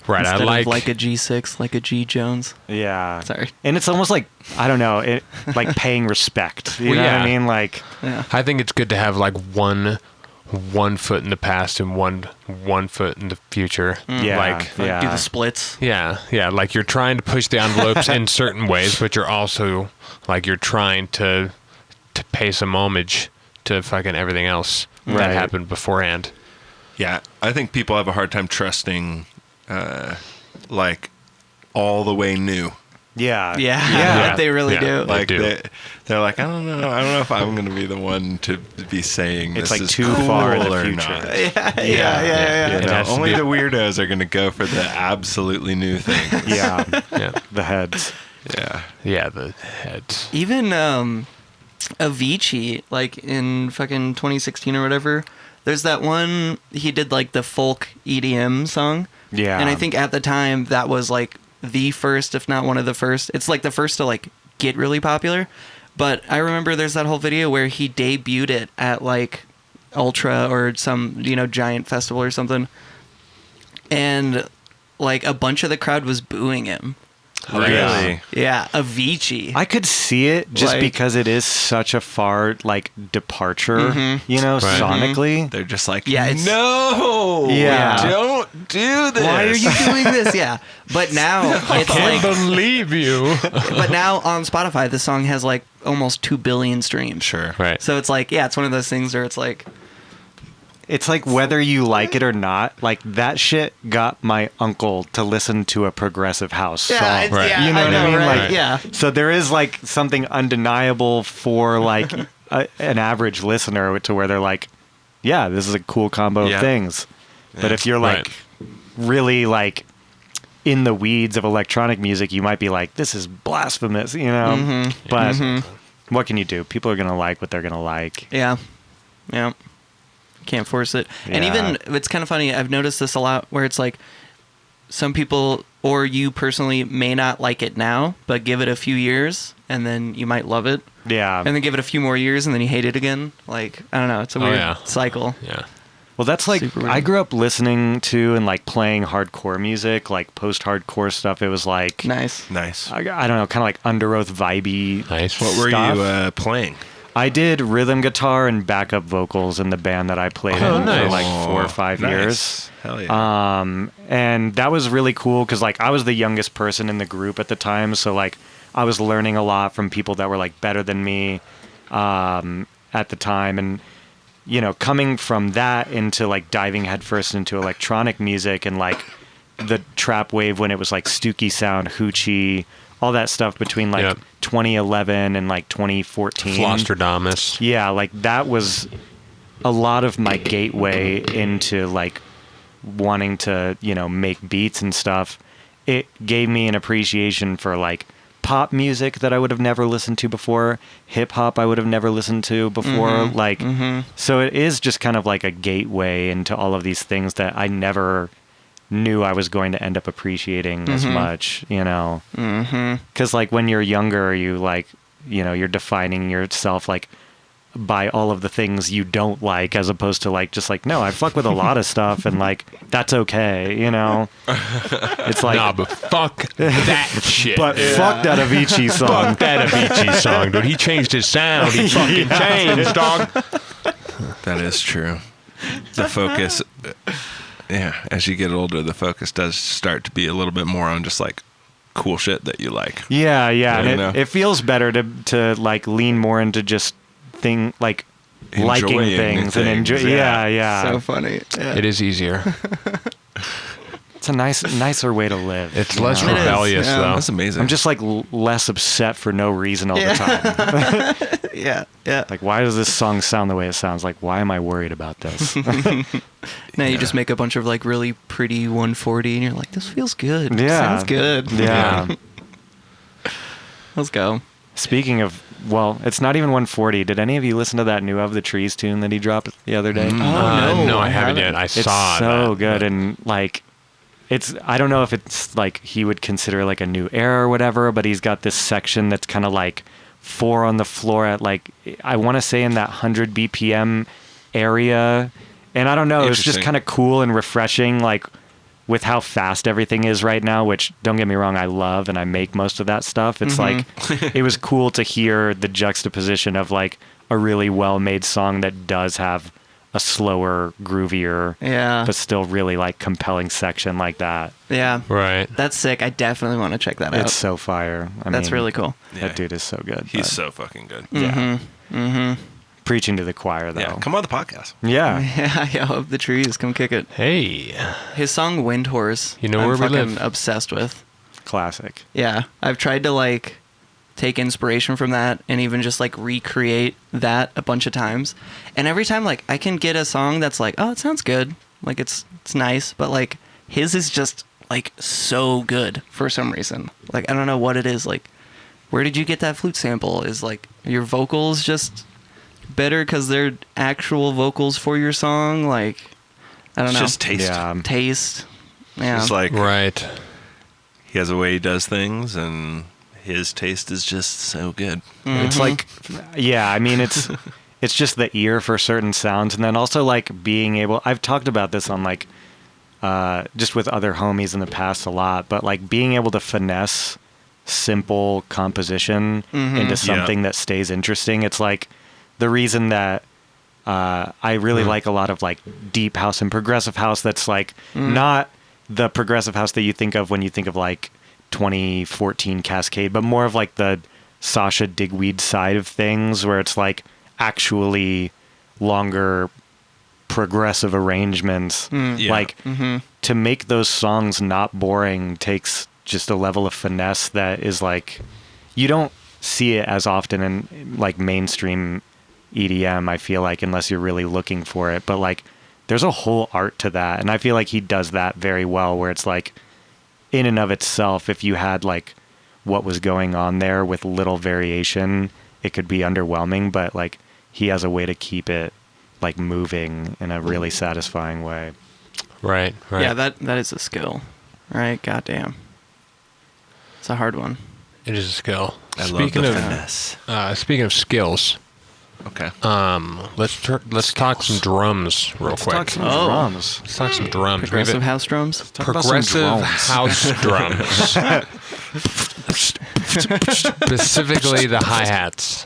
Speaker 2: Right.
Speaker 1: Instead
Speaker 2: I
Speaker 1: of like a G6, like a G Jones.
Speaker 4: Yeah.
Speaker 1: Sorry.
Speaker 4: And it's almost like, I don't know, like paying respect. You know what I mean? Like,
Speaker 2: I think it's good to have like one foot in the past and one foot in the future.
Speaker 1: Like do the splits.
Speaker 2: Yeah. Like you're trying to push the envelopes in certain ways, but you're also like you're trying to pay some homage to fucking everything else that happened beforehand.
Speaker 5: Yeah, I think people have a hard time trusting, like, all the way new.
Speaker 1: Yeah. They really do.
Speaker 5: Like
Speaker 2: do.
Speaker 5: They're like, I don't know if I'm going to be the one to be saying
Speaker 4: it's
Speaker 5: this
Speaker 4: like
Speaker 5: is
Speaker 4: too
Speaker 5: cool
Speaker 4: far in the
Speaker 5: or
Speaker 4: future.
Speaker 5: not.
Speaker 1: Yeah.
Speaker 5: You know, only the weirdos are going to go for the absolutely new things.
Speaker 4: Yeah.
Speaker 2: Yeah.
Speaker 4: The heads.
Speaker 2: Yeah, the heads.
Speaker 1: Even Avicii, like in fucking 2016 or whatever, there's that one he did like the folk EDM song.
Speaker 4: Yeah.
Speaker 1: And I think at the time that was like the first, if not one of the first. It's like the first to like get really popular. But I remember there's that whole video where he debuted it at like Ultra or some, you know, giant festival or something. And like a bunch of the crowd was booing him.
Speaker 5: Really?
Speaker 1: Yeah, Avicii.
Speaker 4: I could see it just
Speaker 1: Like-
Speaker 4: because it is such a far like departure, you know, sonically.
Speaker 5: They're just like,
Speaker 1: Yeah, it's-
Speaker 5: no,
Speaker 4: Yeah.
Speaker 5: don't do this.
Speaker 1: Why are you doing this? Yeah. But now it's like
Speaker 2: believe you.
Speaker 1: but now on Spotify the song has like almost 2 billion streams.
Speaker 5: Sure.
Speaker 2: Right.
Speaker 1: So it's like, yeah, it's one of those things where it's like
Speaker 4: It's like whether you like it or not, like that shit got my uncle to listen to a progressive house song.
Speaker 2: Right.
Speaker 1: yeah,
Speaker 4: You know
Speaker 1: I
Speaker 4: what
Speaker 1: know,
Speaker 4: I mean?
Speaker 1: right?
Speaker 4: Like,
Speaker 1: yeah.
Speaker 4: So there is like something undeniable for like an average listener to where they're like, yeah, this is a cool combo
Speaker 5: Yeah.
Speaker 4: of things. But if you're like
Speaker 2: Right.
Speaker 4: really like in the weeds of electronic music, you might be like, this is blasphemous, you know? But what can you do? People are going to like what they're going to like.
Speaker 1: Yeah. Yeah. Can't force it. And
Speaker 4: Yeah.
Speaker 1: even, it's kind of funny, I've noticed this a lot where it's like some people or you personally may not like it now, but give it a few years and then you might love it.
Speaker 4: Yeah.
Speaker 1: And then give it a few more years and then you hate it again. Like, I don't know. It's a weird
Speaker 2: yeah.
Speaker 1: cycle.
Speaker 2: Yeah.
Speaker 4: Well, that's like,
Speaker 1: Super weird.
Speaker 4: I grew up listening to and like playing hardcore music, like post-hardcore stuff. It was like,
Speaker 1: Nice.
Speaker 5: Nice.
Speaker 4: I don't know, kind of like Under Oath vibey.
Speaker 2: Nice.
Speaker 5: What were
Speaker 4: stuff.
Speaker 5: you playing?
Speaker 4: I did rhythm guitar and backup vocals in the band that I played
Speaker 2: Oh,
Speaker 4: in
Speaker 2: nice.
Speaker 4: for like 4 or 5
Speaker 5: Nice.
Speaker 4: years.
Speaker 5: Hell yeah.
Speaker 4: And that was really cool because like I was the youngest person in the group at the time, so like I was learning a lot from people that were like better than me at the time, and you know, coming from that into like diving headfirst into electronic music and like the trap wave when it was like Stooky Sound, Hoochie, all that stuff between like
Speaker 2: Yep.
Speaker 4: 2011 and like 2014.
Speaker 2: Flostradamus.
Speaker 4: Yeah, like that was a lot of my gateway into like wanting to, you know, make beats and stuff. It gave me an appreciation for like pop music that I would have never listened to before, hip hop I would have never listened to before. So it is just kind of like a gateway into all of these things that I never knew I was going to end up appreciating as much, you know. Because like when you're younger, you like, you know, you're defining yourself like by all of the things you don't like, as opposed to like just like, no, I fuck with a lot of stuff and like that's okay, you know. It's like,
Speaker 2: Nah, but fuck that shit.
Speaker 4: but fuck that Avicii song.
Speaker 2: Fuck that Avicii song, dude. He changed his sound. He fucking changed, dog.
Speaker 5: That is true. The focus, yeah, as you get older, the focus does start to be a little bit more on just like cool shit that you like.
Speaker 4: Yeah, and
Speaker 5: You know?
Speaker 4: it feels better to like lean more into just liking
Speaker 5: Enjoying
Speaker 4: things and enjoy.
Speaker 5: things, yeah.
Speaker 4: Yeah.
Speaker 1: So funny. Yeah.
Speaker 2: It is easier.
Speaker 4: It's a nicer way to live.
Speaker 2: It's
Speaker 4: you
Speaker 2: less
Speaker 4: know?
Speaker 1: It is,
Speaker 2: rebellious,
Speaker 1: yeah.
Speaker 2: though.
Speaker 5: That's amazing.
Speaker 4: I'm just like less upset for no reason all the time.
Speaker 1: Yeah. Yeah.
Speaker 4: Like, why does this song sound the way it sounds? Like, why am I worried about this?
Speaker 1: Now you just make a bunch of like really pretty 140 and you're like, this feels good.
Speaker 4: Yeah.
Speaker 1: Sounds good.
Speaker 4: Yeah.
Speaker 1: Let's go.
Speaker 4: Speaking of, well, it's not even 140. Did any of you listen to that new Of the Trees tune that he dropped the other day?
Speaker 2: No, I haven't yet. I
Speaker 4: It's
Speaker 2: saw
Speaker 4: so
Speaker 2: that.
Speaker 4: good, and like, I don't know if it's like he would consider like a new era or whatever, but he's got this section that's kind of like 4 on the floor at like, I want to say in that 100 BPM area, and I don't know, it's just
Speaker 5: Interesting.
Speaker 4: kind of cool and refreshing, like with how fast everything is right now, which don't get me wrong, I love and I make most of that stuff. It's like, it was cool to hear the juxtaposition of like a really well-made song that does have a slower, groovier,
Speaker 1: Yeah.
Speaker 4: but still really like compelling section like that.
Speaker 1: Yeah.
Speaker 2: Right.
Speaker 1: That's sick. I definitely want to check that out.
Speaker 4: It's so fire.
Speaker 1: That's really cool.
Speaker 5: Yeah.
Speaker 4: That dude is so good.
Speaker 5: He's
Speaker 4: but-
Speaker 5: so fucking good.
Speaker 4: yeah. Preaching to the choir though.
Speaker 5: Yeah, come on the podcast.
Speaker 4: Yeah.
Speaker 1: Yeah, yeah, Of the Trees, come kick it.
Speaker 2: Hey.
Speaker 1: His song Wind Horse.
Speaker 2: You know
Speaker 1: I'm
Speaker 2: where we
Speaker 1: fucking
Speaker 2: live.
Speaker 1: obsessed with.
Speaker 4: Classic.
Speaker 1: Yeah, I've tried to like take inspiration from that and even just like recreate that a bunch of times. And every time like I can get a song that's like, oh, it sounds good. Like it's nice, but like his is just like so good for some reason. Like I don't know what it is. Like where did you get that flute sample? Is like your vocals just better cuz they're actual vocals for your song? Like I don't
Speaker 5: It's
Speaker 1: know.
Speaker 5: just taste.
Speaker 4: Yeah.
Speaker 1: Taste. Yeah.
Speaker 5: It's like
Speaker 2: Right.
Speaker 5: he has a way he does things, and his taste is just so good.
Speaker 4: It's like, yeah, I mean, it's just the ear for certain sounds. And then also like being able, I've talked about this on like, just with other homies in the past a lot, but like being able to finesse simple composition into something that stays interesting. It's like the reason that I really like a lot of like deep house and progressive house that's like not the progressive house that you think of when you think of like 2014 Cascade, but more of like the Sasha Digweed side of things where it's like actually longer progressive arrangements.
Speaker 5: Yeah.
Speaker 4: Like to make those songs not boring takes just a level of finesse that is like, you don't see it as often in like mainstream EDM, I feel like, unless you're really looking for it. But like there's a whole art to that, and I feel like he does that very well, where it's like in and of itself, if you had like what was going on there with little variation, it could be underwhelming, but like he has a way to keep it like moving in a really satisfying way.
Speaker 2: Right. Right.
Speaker 1: Yeah, that is a skill. Right? Goddamn. It's a hard one.
Speaker 2: It is a skill.
Speaker 5: I
Speaker 2: Speaking
Speaker 5: love the
Speaker 2: of
Speaker 5: finesse.
Speaker 2: speaking of skills,
Speaker 5: Okay.
Speaker 2: let's talk some drums real quick.
Speaker 4: Talk some
Speaker 1: Oh.
Speaker 4: drums.
Speaker 2: Let's talk some drums.
Speaker 1: Progressive house drums?
Speaker 4: Talk about some
Speaker 2: Progressive
Speaker 4: drones.
Speaker 2: house drums. Specifically the hi-hats.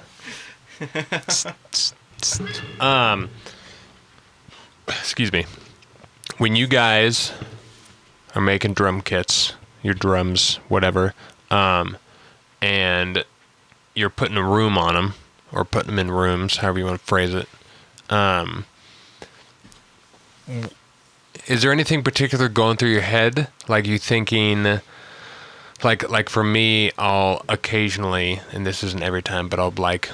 Speaker 2: Excuse me. When you guys are making drum kits, your drums, whatever, and you're putting a room on them, or putting them in rooms, however you want to phrase it, is there anything particular going through your head? Like you thinking, like for me, I'll occasionally, and this isn't every time, but I'll like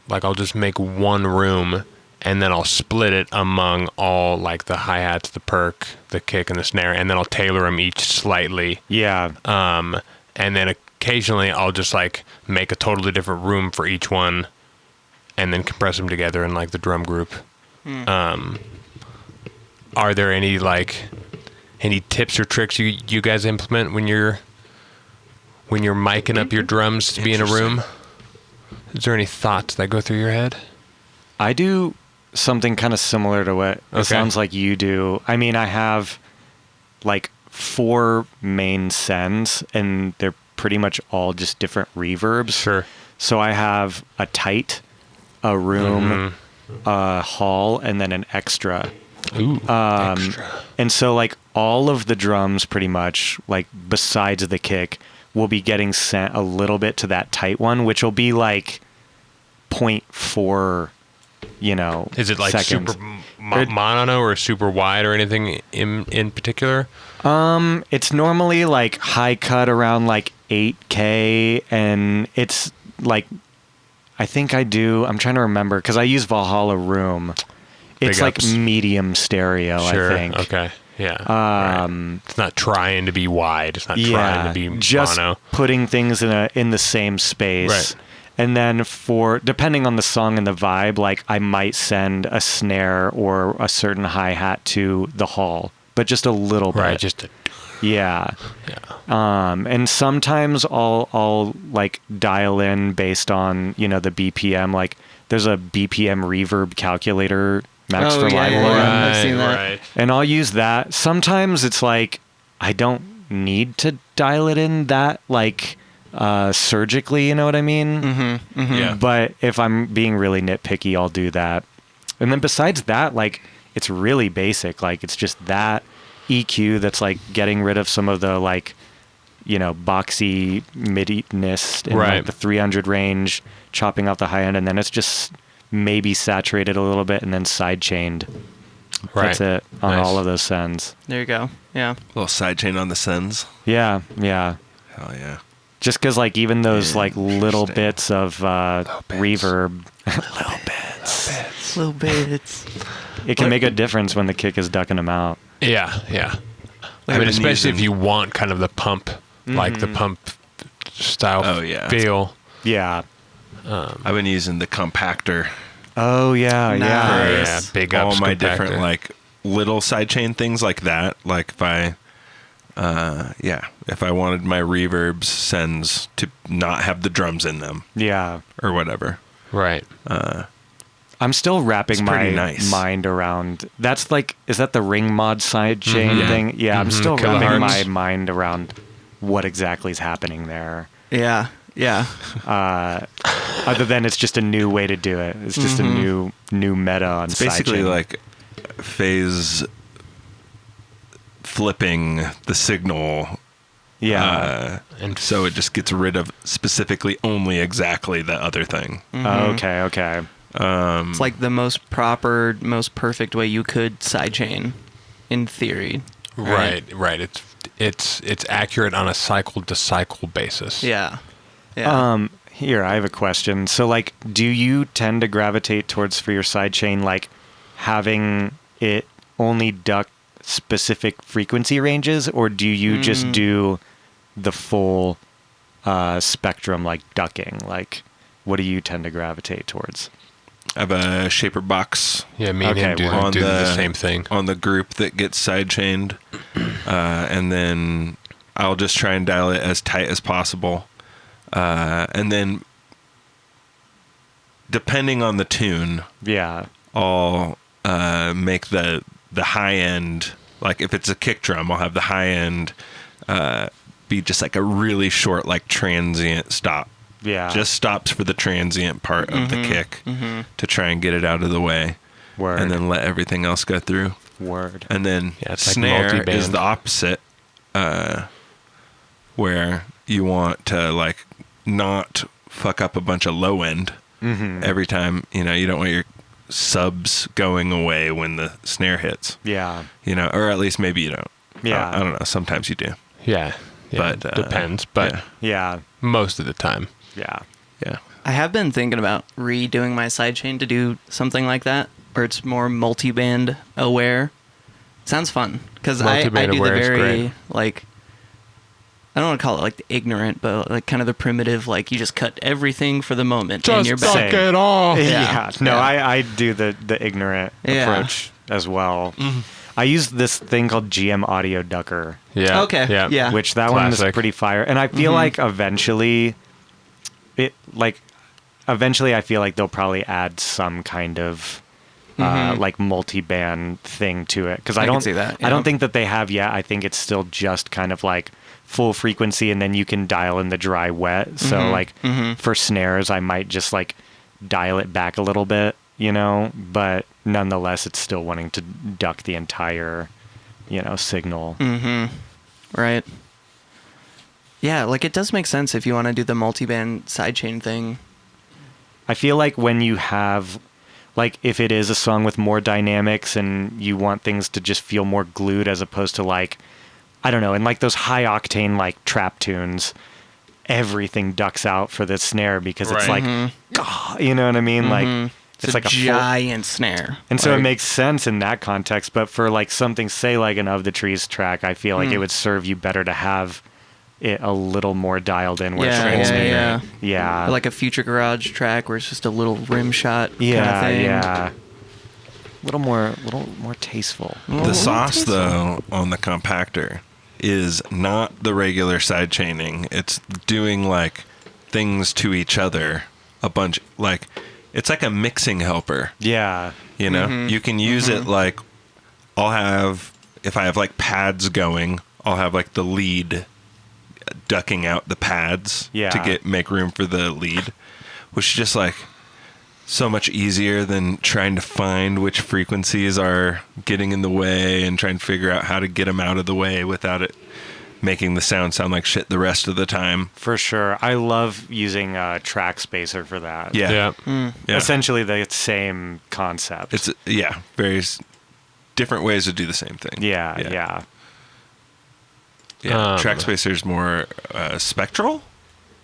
Speaker 2: I'll just make one room and then I'll split it among all like the hi-hats, the perk, the kick, and the snare, and then I'll tailor them each slightly.
Speaker 4: Yeah.
Speaker 2: And then occasionally I'll just like make a totally different room for each one and then compress them together in like the drum group. Are there any tips or tricks you guys implement when you're miking up your drums to be in a room? Is there any thoughts that go through your head?
Speaker 4: I do something kind of similar to what
Speaker 2: Okay.
Speaker 4: it sounds like you do. I mean, I have like 4 main sends, and they're pretty much all just different reverbs.
Speaker 2: Sure.
Speaker 4: So I have a tight, a room, a hall, and then an extra.
Speaker 2: Ooh, extra.
Speaker 4: And so like all of the drums pretty much, like besides the kick, will be getting sent a little bit to that tight one, which will be like 0.4,
Speaker 2: Is it like
Speaker 4: seconds.
Speaker 2: super mono or super wide or anything in particular?
Speaker 4: It's normally like high cut around like 8K, and it's like, I'm trying to remember, because I use Valhalla Room. It's
Speaker 2: Big
Speaker 4: like
Speaker 2: ups.
Speaker 4: medium stereo,
Speaker 2: Sure.
Speaker 4: I think.
Speaker 2: Okay. Yeah. Right. It's not trying to be wide. It's not trying to be
Speaker 4: just
Speaker 2: mono.
Speaker 4: putting things in the same space.
Speaker 2: Right.
Speaker 4: And then depending on the song and the vibe, like I might send a snare or a certain hi-hat to the hall, but just a little bit.
Speaker 2: Right. Just
Speaker 4: yeah.
Speaker 2: Yeah.
Speaker 4: And sometimes I'll like dial in based on, the BPM. Like there's a BPM reverb calculator, Max for Live.
Speaker 1: I've seen that.
Speaker 2: Right.
Speaker 4: And I'll use that. Sometimes it's like I don't need to dial it in that like surgically, you know what I mean?
Speaker 2: Yeah.
Speaker 4: But if I'm being really nitpicky, I'll do that. And then besides that, like it's really basic. Like it's just that EQ that's like getting rid of some of the like, boxy MIDI-ness in like the 300 range, chopping out the high end, and then it's just maybe saturated a little bit and then side chained.
Speaker 2: Right.
Speaker 4: That's it on
Speaker 2: Nice.
Speaker 4: all of those sends.
Speaker 1: There you go. Yeah.
Speaker 5: little sidechain on the sends.
Speaker 4: Yeah.
Speaker 5: Hell yeah.
Speaker 4: Just because like even those like little
Speaker 5: Interesting.
Speaker 4: bits of reverb,
Speaker 1: Little bits.
Speaker 4: it can make a difference when the kick is ducking them out.
Speaker 2: Yeah. Yeah. I
Speaker 5: I've
Speaker 2: mean,
Speaker 5: been
Speaker 2: especially if
Speaker 5: using-
Speaker 2: you want kind of the pump, like the pump style
Speaker 5: Oh, yeah.
Speaker 2: feel.
Speaker 4: Yeah.
Speaker 5: I've been using the compactor
Speaker 4: Oh yeah.
Speaker 1: Nice.
Speaker 4: Yeah.
Speaker 2: Yeah.
Speaker 1: Yes.
Speaker 2: Big
Speaker 5: all
Speaker 2: ups.
Speaker 5: my
Speaker 2: compactor.
Speaker 5: different like little sidechain things like that. Like if I wanted my reverbs sends to not have the drums in them
Speaker 4: Yeah.
Speaker 5: or whatever.
Speaker 2: Right.
Speaker 4: I'm still wrapping
Speaker 5: It's
Speaker 4: my
Speaker 5: pretty nice.
Speaker 4: mind around. That's like, is that the ring mod side chain thing? Yeah, I'm still wrapping my
Speaker 2: Kilohertz.
Speaker 4: mind around what exactly is happening there.
Speaker 1: Yeah. Yeah.
Speaker 4: Other than it's just a new way to do it. It's just a new meta on
Speaker 5: It's basically
Speaker 4: sidechain.
Speaker 5: like phase flipping the signal.
Speaker 4: Yeah.
Speaker 2: And
Speaker 5: So it just gets rid of specifically only exactly the other thing.
Speaker 4: Okay.
Speaker 1: It's like the most proper, most perfect way you could sidechain, in theory.
Speaker 2: right. It's accurate on a cycle to cycle basis.
Speaker 1: Yeah. Yeah.
Speaker 4: Here, I have a question. So, like, do you tend to gravitate towards, for your sidechain, like, having it only duck specific frequency ranges, or do you just do the full spectrum, like, ducking? Like, what do you tend to gravitate towards?
Speaker 5: I have a shaper box
Speaker 2: Yeah, me and him do,
Speaker 5: on
Speaker 2: the same thing.
Speaker 5: on the group that gets sidechained, and then I'll just try and dial it as tight as possible, and then depending on the tune,
Speaker 4: Yeah.
Speaker 5: I'll make the high end, like if it's a kick drum, I'll have the high end be just like a really short, like transient stop.
Speaker 4: Yeah.
Speaker 5: Just stops for the transient part of the kick to try and get it out of the way.
Speaker 4: Word.
Speaker 5: And then let everything else go through.
Speaker 4: Word.
Speaker 5: And then
Speaker 2: Yeah, it's like
Speaker 5: snare is
Speaker 2: multi-band.
Speaker 5: the opposite, where you want to like not fuck up a bunch of low end every time. You don't want your subs going away when the snare hits.
Speaker 4: Yeah.
Speaker 5: Or at least maybe you don't.
Speaker 4: Yeah.
Speaker 5: I don't know. Sometimes you do.
Speaker 2: Yeah.
Speaker 5: But,
Speaker 2: depends. But
Speaker 5: yeah.
Speaker 4: Yeah.
Speaker 2: most of the time.
Speaker 4: Yeah.
Speaker 5: Yeah.
Speaker 1: I have been thinking about redoing my sidechain to do something like that, where it's more multi-band aware. Sounds fun, because I do the
Speaker 2: Multi-band aware is
Speaker 1: very,
Speaker 2: great.
Speaker 1: like, I don't want to call it like the ignorant, but like kind of the primitive, like you just cut everything for the moment and you're
Speaker 2: Just
Speaker 1: back.
Speaker 2: suck it all.
Speaker 4: Yeah. No,
Speaker 1: Yeah.
Speaker 4: I do the ignorant
Speaker 1: Yeah.
Speaker 4: approach as well. I use this thing called GM Audio Ducker,
Speaker 2: Yeah.
Speaker 1: Okay, yeah.
Speaker 4: which that one is
Speaker 2: Classic.
Speaker 4: pretty fire. And I feel like eventually I feel like they'll probably add some kind of like multi-band thing to it. Because I
Speaker 1: can
Speaker 4: don't
Speaker 1: see that,
Speaker 4: I
Speaker 1: yeah.
Speaker 4: don't think that they have yet. I think it's still just kind of like full frequency, and then you can dial in the dry wet. So like for snares, I might just like dial it back a little bit, but nonetheless, it's still wanting to duck the entire, signal.
Speaker 1: Right. Yeah, like it does make sense if you want to do the multi-band sidechain thing.
Speaker 4: I feel like when you have, like, if it is a song with more dynamics and you want things to just feel more glued as opposed to, like, I don't know, in like those high octane, like, trap tunes, everything ducks out for the snare because it's
Speaker 2: Right.
Speaker 4: like, "Gah," you know what I mean? Like,
Speaker 1: It's like a giant snare.
Speaker 4: And so it makes sense in that context, but for like something, say like an Of the Trees track, I feel like it would serve you better to have it a little more dialed in where it's transmitting. Yeah.
Speaker 1: Or like a Future Garage track where it's just a little rim shot kind
Speaker 4: Yeah,
Speaker 1: of thing.
Speaker 4: yeah. A little more tasteful.
Speaker 5: The sauce, though, on the compactor is not the regular side chaining. It's doing like things to each other a bunch. Like, it's like a mixing helper.
Speaker 4: Yeah.
Speaker 5: You know, you can use it like, if I have like pads going, I'll have like the lead ducking out the pads to make room for the lead, which is just like so much easier than trying to find which frequencies are getting in the way and trying to figure out how to get them out of the way without it making the sound like shit the rest of the time.
Speaker 4: For sure. I love using a track spacer for that.
Speaker 5: Yeah.
Speaker 4: Essentially the same concept.
Speaker 5: It's various different ways to do the same thing.
Speaker 4: Yeah.
Speaker 5: Track spacer's more spectral.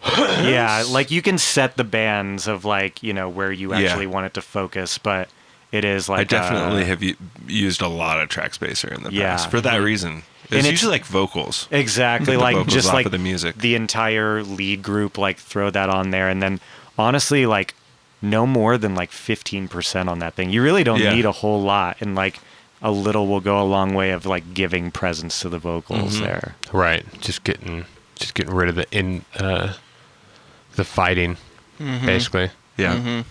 Speaker 4: Yeah, like you can set the bands of like, you know, where you actually want it to focus, but it is like
Speaker 5: I definitely have used a lot of track spacer in the past for that reason. It's usually like vocals.
Speaker 4: Exactly, like
Speaker 5: vocals
Speaker 4: just
Speaker 5: off
Speaker 4: like
Speaker 5: of the music.
Speaker 4: The entire lead group, like throw that on there, and then honestly, like no more than like 15% on that thing. You really don't need a whole lot, and like a little will go a long way of like giving presence to the vocals there.
Speaker 2: Right, just getting rid of the fighting, basically.
Speaker 5: Yeah.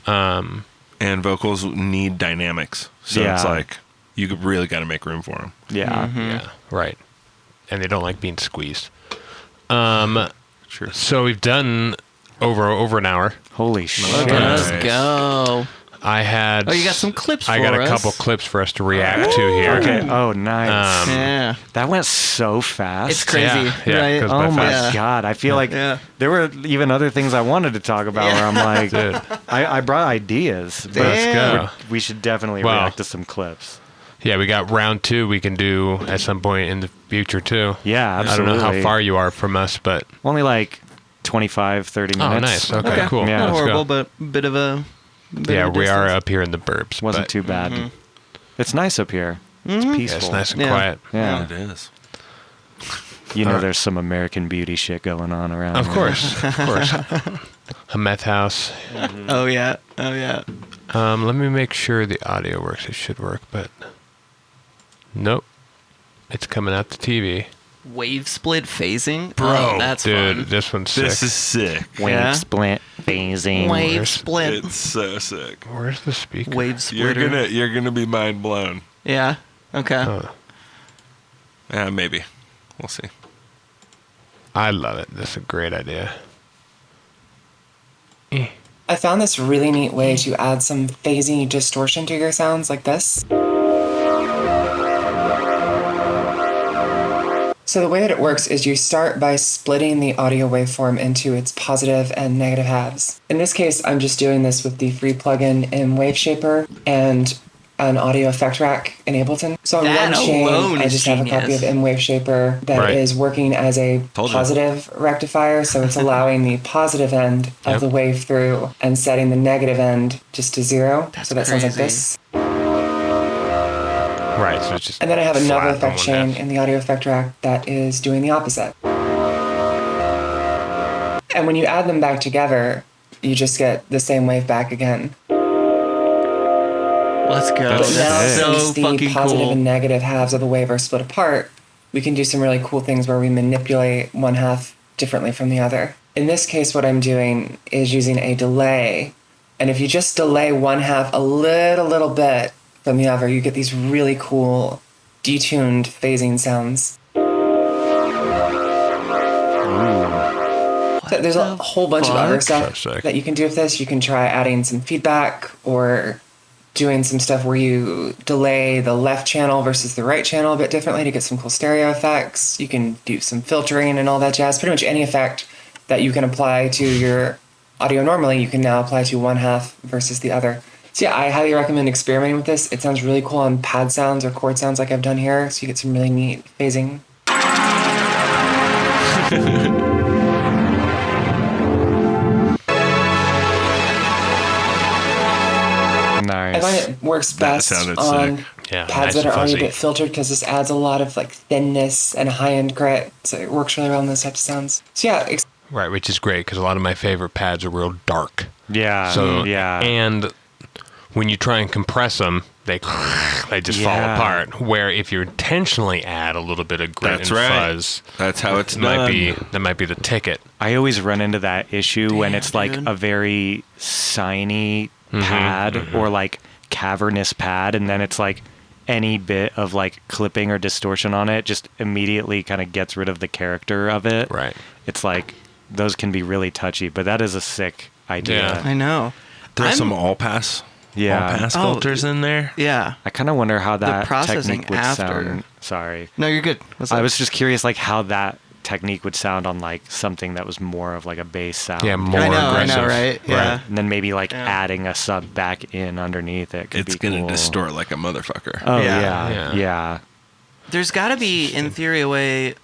Speaker 5: And vocals need dynamics, so it's like you really got to make room for them.
Speaker 4: Yeah.
Speaker 2: Yeah, right. And they don't like being squeezed.
Speaker 5: Sure.
Speaker 2: So we've done over an hour.
Speaker 4: Holy shit.
Speaker 1: Let's go.
Speaker 2: I had.
Speaker 1: Oh, you got some clips for us.
Speaker 2: I got a couple clips for us to react to here.
Speaker 4: Okay. Oh, nice.
Speaker 1: Yeah.
Speaker 4: That went so fast.
Speaker 1: It's crazy,
Speaker 2: Yeah,
Speaker 1: right?
Speaker 2: it goes by
Speaker 4: Oh my
Speaker 2: fast.
Speaker 4: God. I feel like there were even other things I wanted to talk about where I'm like,
Speaker 2: Dude.
Speaker 4: I brought ideas. But
Speaker 2: Let's go.
Speaker 4: we should definitely
Speaker 2: Well,
Speaker 4: react to some clips.
Speaker 2: Yeah, we got round 2 we can do at some point in the future, too.
Speaker 4: Yeah, absolutely.
Speaker 2: I don't know how far you are from us, but...
Speaker 4: Only like 25, 30 minutes.
Speaker 2: Oh, nice. Okay, cool.
Speaker 4: Yeah.
Speaker 1: Not
Speaker 2: Let's
Speaker 1: horrible,
Speaker 2: go.
Speaker 1: but a bit of a...
Speaker 2: Yeah, we are up here in the burbs.
Speaker 4: Wasn't
Speaker 2: but
Speaker 4: too bad. It's nice up here. It's
Speaker 2: Yeah,
Speaker 4: peaceful.
Speaker 2: it's nice and
Speaker 1: Yeah.
Speaker 2: quiet.
Speaker 4: Yeah.
Speaker 5: It is.
Speaker 4: You know there's some American Beauty shit going on around
Speaker 2: Of
Speaker 4: here.
Speaker 2: course, of course. A meth house.
Speaker 1: Oh, yeah. Oh, yeah.
Speaker 2: Let me make sure the audio works. It should work, but... Nope. It's coming out the TV.
Speaker 1: Wave split phasing?
Speaker 5: Bro,
Speaker 1: Oh, that's
Speaker 2: Dude,
Speaker 1: fun.
Speaker 2: this one's sick.
Speaker 5: This is sick.
Speaker 4: Wave
Speaker 1: Yeah.
Speaker 4: split phasing.
Speaker 1: Wave
Speaker 2: Where's-
Speaker 1: split.
Speaker 5: It's so sick.
Speaker 2: Where's the speaker?
Speaker 1: Wave splitter.
Speaker 5: You're gonna be mind blown.
Speaker 1: Yeah. Okay.
Speaker 2: Oh,
Speaker 5: Maybe. We'll see.
Speaker 2: I love it. This is a great idea.
Speaker 6: I found this really neat way to add some phasing distortion to your sounds like this. So the way that it works is you start by splitting the audio waveform into its positive and negative halves. In this case, I'm just doing this with the free plugin in Waveshaper and an audio effect rack in Ableton. So on
Speaker 1: That
Speaker 6: one chain,
Speaker 1: alone
Speaker 6: I
Speaker 1: is
Speaker 6: just have a copy
Speaker 1: genius.
Speaker 6: of Waveshaper that is
Speaker 2: Right.
Speaker 6: working as a
Speaker 5: Told you.
Speaker 6: positive rectifier. So it's allowing the positive end of
Speaker 2: Yep.
Speaker 6: the wave through and setting the negative end just to 0.
Speaker 1: That's
Speaker 6: so that sounds like
Speaker 1: crazy.
Speaker 6: this.
Speaker 2: Right, so it's just...
Speaker 6: And then I have another
Speaker 2: flat on
Speaker 6: effect
Speaker 2: one
Speaker 6: chain
Speaker 2: half.
Speaker 6: in the audio effect rack that is doing the opposite. And when you add them back together, you just get the same wave back again.
Speaker 1: Let's go.
Speaker 6: But now,
Speaker 1: That's so
Speaker 6: since the
Speaker 1: fucking
Speaker 6: positive
Speaker 1: cool.
Speaker 6: and negative halves of the wave are split apart, we can do some really cool things where we manipulate one half differently from the other. In this case, what I'm doing is using a delay. And if you just delay one half a little bit from the other, you get these really cool detuned phasing sounds. So there's a whole bunch of other stuff
Speaker 2: So sick.
Speaker 6: that you can do with this. You can try adding some feedback or doing some stuff where you delay the left channel versus the right channel a bit differently to get some cool stereo effects. You can do some filtering and all that jazz. Pretty much any effect that you can apply to your audio normally, you can now apply to one half versus the other. So yeah, I highly recommend experimenting with this. It sounds really cool on pad sounds or chord sounds like I've done here, so you get some really neat phasing. works
Speaker 5: That
Speaker 6: best
Speaker 5: sounded
Speaker 6: on
Speaker 5: sick.
Speaker 2: Yeah,
Speaker 6: pads
Speaker 2: nice
Speaker 6: that
Speaker 2: and
Speaker 6: are already a
Speaker 2: fuzzy.
Speaker 6: bit filtered because this adds a lot of like thinness and high-end grit. So it works really well on those types of sounds. So yeah,
Speaker 2: Right, which is great because a lot of my favorite pads are real dark.
Speaker 4: Yeah.
Speaker 2: So
Speaker 4: yeah.
Speaker 2: and when you try and compress them, they just fall
Speaker 4: Yeah.
Speaker 2: apart. Where if you intentionally add a little bit of grit
Speaker 5: That's
Speaker 2: and
Speaker 5: right.
Speaker 2: fuzz,
Speaker 5: That's how it's
Speaker 2: that might be the ticket.
Speaker 4: I always run into that issue when
Speaker 1: Damn,
Speaker 4: it's like
Speaker 1: dude.
Speaker 4: a very shiny pad or like cavernous pad, and then it's like any bit of like clipping or distortion on it just immediately kind of gets rid of the character of it.
Speaker 2: Right.
Speaker 4: It's like those can be really touchy, but that is a sick idea.
Speaker 2: Yeah.
Speaker 1: I know.
Speaker 5: There's
Speaker 1: I'm-
Speaker 5: some all-pass
Speaker 4: Yeah.
Speaker 5: filters in there.
Speaker 1: Yeah.
Speaker 4: I kind of wonder how that
Speaker 1: processing
Speaker 4: technique would
Speaker 1: after.
Speaker 4: sound. Sorry.
Speaker 1: No, you're good. What's
Speaker 4: I
Speaker 1: up?
Speaker 4: was just curious like how that technique would sound on like something that was more of like a bass sound.
Speaker 2: Yeah, more
Speaker 1: I know,
Speaker 2: aggressive.
Speaker 1: right? Yeah.
Speaker 2: Right.
Speaker 4: And then maybe like
Speaker 1: Yeah.
Speaker 4: adding a sub back in underneath it could
Speaker 5: It's
Speaker 4: be
Speaker 5: gonna
Speaker 4: cool.
Speaker 5: distort like a motherfucker.
Speaker 4: Oh
Speaker 1: Yeah.
Speaker 4: yeah.
Speaker 2: Yeah.
Speaker 4: Yeah.
Speaker 1: There's got to be, in theory, a way.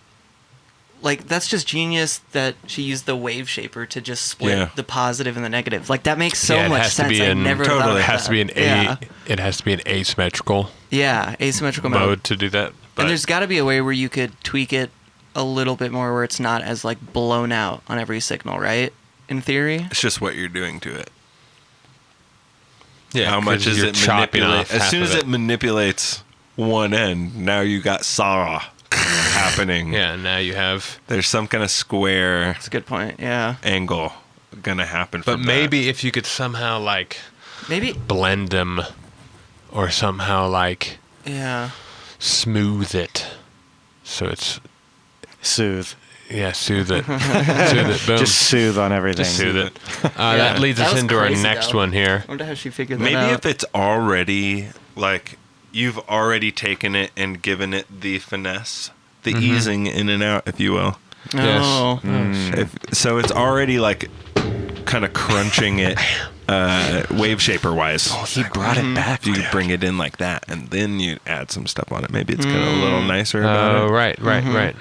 Speaker 1: Like, that's just genius that she used the wave shaper to just split
Speaker 5: Yeah.
Speaker 1: the positive and the negative. Like, that makes so
Speaker 2: Yeah, it
Speaker 1: much
Speaker 2: has to
Speaker 1: sense.
Speaker 2: be
Speaker 1: I
Speaker 2: in-
Speaker 1: never thought
Speaker 5: Totally.
Speaker 1: of
Speaker 2: It has
Speaker 1: that.
Speaker 2: to be an
Speaker 1: Yeah.
Speaker 2: It has to be an asymmetrical
Speaker 1: Yeah, asymmetrical mode.
Speaker 2: mode to do that. But
Speaker 1: And there's got to be a way where you could tweak it a little bit more where it's not as, like, blown out on every signal, right? In theory?
Speaker 5: It's just what you're doing to it.
Speaker 2: yeah,
Speaker 5: How much
Speaker 2: 'cause
Speaker 5: is
Speaker 2: you're
Speaker 5: it
Speaker 2: chopping
Speaker 5: manipulate?
Speaker 2: off
Speaker 5: As
Speaker 2: half
Speaker 5: soon
Speaker 2: of
Speaker 5: as it manipulates one end, now you got saw happening.
Speaker 2: Yeah, now you have.
Speaker 5: There's some kind of square
Speaker 1: That's a good point. Yeah.
Speaker 5: angle gonna happen.
Speaker 2: But
Speaker 5: from
Speaker 2: maybe if you could somehow like
Speaker 1: Maybe.
Speaker 2: blend them, or somehow like
Speaker 1: Yeah.
Speaker 2: smooth it, so it's
Speaker 4: Soothe.
Speaker 2: soothe it, soothe it, boom,
Speaker 4: Just soothe on everything.
Speaker 2: Just soothe it. That leads
Speaker 1: That
Speaker 2: us
Speaker 1: was
Speaker 2: into our
Speaker 1: crazy,
Speaker 2: next
Speaker 1: though.
Speaker 2: one here.
Speaker 1: I wonder how she figured
Speaker 5: that.
Speaker 1: that
Speaker 5: Maybe
Speaker 1: out.
Speaker 5: if it's already like you've already taken it and given it the finesse, the easing in and out, if you will.
Speaker 1: Oh.
Speaker 5: So it's already like kind of crunching it wave shaper wise.
Speaker 4: He brought it back.
Speaker 5: If you bring it in like that and then you add some stuff on it, maybe it's kind of a little nicer about
Speaker 2: Oh,
Speaker 5: it.
Speaker 2: right.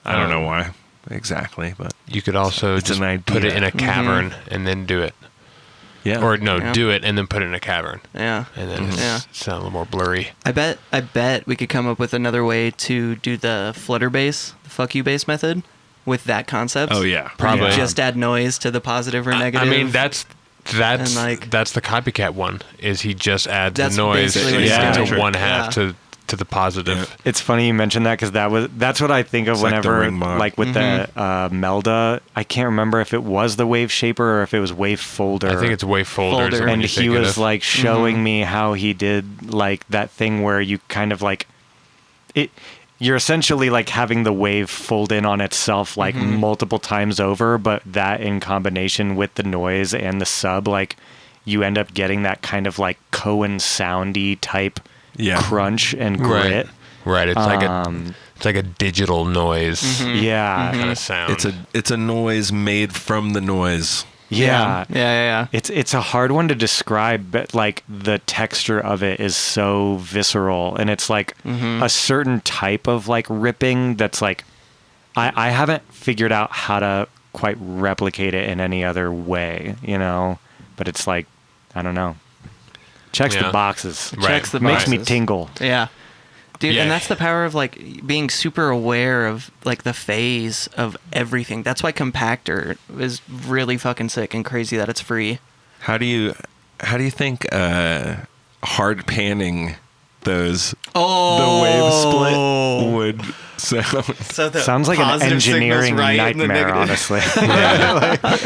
Speaker 5: I don't know why exactly, but
Speaker 2: You could also
Speaker 5: It's
Speaker 2: just
Speaker 5: an
Speaker 2: put it
Speaker 5: idea.
Speaker 2: in a cavern and then do it,
Speaker 5: yeah.
Speaker 2: or no,
Speaker 1: Yeah.
Speaker 2: do it and then put it in a cavern,
Speaker 1: Yeah.
Speaker 2: and then it's
Speaker 1: Yeah.
Speaker 2: sound a little more blurry.
Speaker 1: I bet we could come up with another way to do the flutter bass, the fuck you bass method, with that concept.
Speaker 5: Oh yeah.
Speaker 2: Probably.
Speaker 1: You just add noise to the positive or negative.
Speaker 2: I mean, that's
Speaker 1: And, like-
Speaker 2: that's the copycat one. Is he just adds the
Speaker 1: That's
Speaker 2: noise
Speaker 1: basically what he's
Speaker 2: to
Speaker 1: doing.
Speaker 2: one half
Speaker 1: Yeah.
Speaker 2: to the positive.
Speaker 4: It's funny you mentioned that because that's what I think of
Speaker 5: It's like the
Speaker 4: whenever
Speaker 5: ring mod.
Speaker 4: like with the Melda. I can't remember if it was the wave shaper or if it was wave folder.
Speaker 2: I think it's wave folders.
Speaker 1: Folder.
Speaker 2: are what
Speaker 4: and
Speaker 2: you're
Speaker 4: he
Speaker 2: thinking
Speaker 4: was
Speaker 2: of.
Speaker 4: like showing me how he did like that thing where you kind of like it. You're essentially like having the wave fold in on itself like multiple times over, but that in combination with the noise and the sub, like you end up getting that kind of like Cohen soundy type
Speaker 5: Yeah.
Speaker 4: crunch and grit.
Speaker 2: Right. It's like a digital noise
Speaker 4: Yeah.
Speaker 2: kind of sound.
Speaker 5: It's a noise made from the noise.
Speaker 4: Yeah.
Speaker 1: Yeah.
Speaker 4: It's a hard one to describe, but like the texture of it is so visceral, and it's like a certain type of like ripping that's like I haven't figured out how to quite replicate it in any other way, you know. But it's like I don't know. Checks
Speaker 2: Yeah.
Speaker 4: the boxes.
Speaker 2: Right.
Speaker 1: Checks the
Speaker 4: Makes me
Speaker 1: boxes.
Speaker 4: tingle.
Speaker 1: Yeah. Dude,
Speaker 2: Yeah.
Speaker 1: and that's the power of like being super aware of like the phase of everything. That's why Compactor is really fucking sick and crazy that it's free.
Speaker 5: How do you think hard panning those the wave split would sound?
Speaker 1: So the
Speaker 4: Sounds like an
Speaker 1: positive signal's
Speaker 4: engineering
Speaker 1: right and the
Speaker 4: nightmare,
Speaker 1: negative-
Speaker 4: honestly.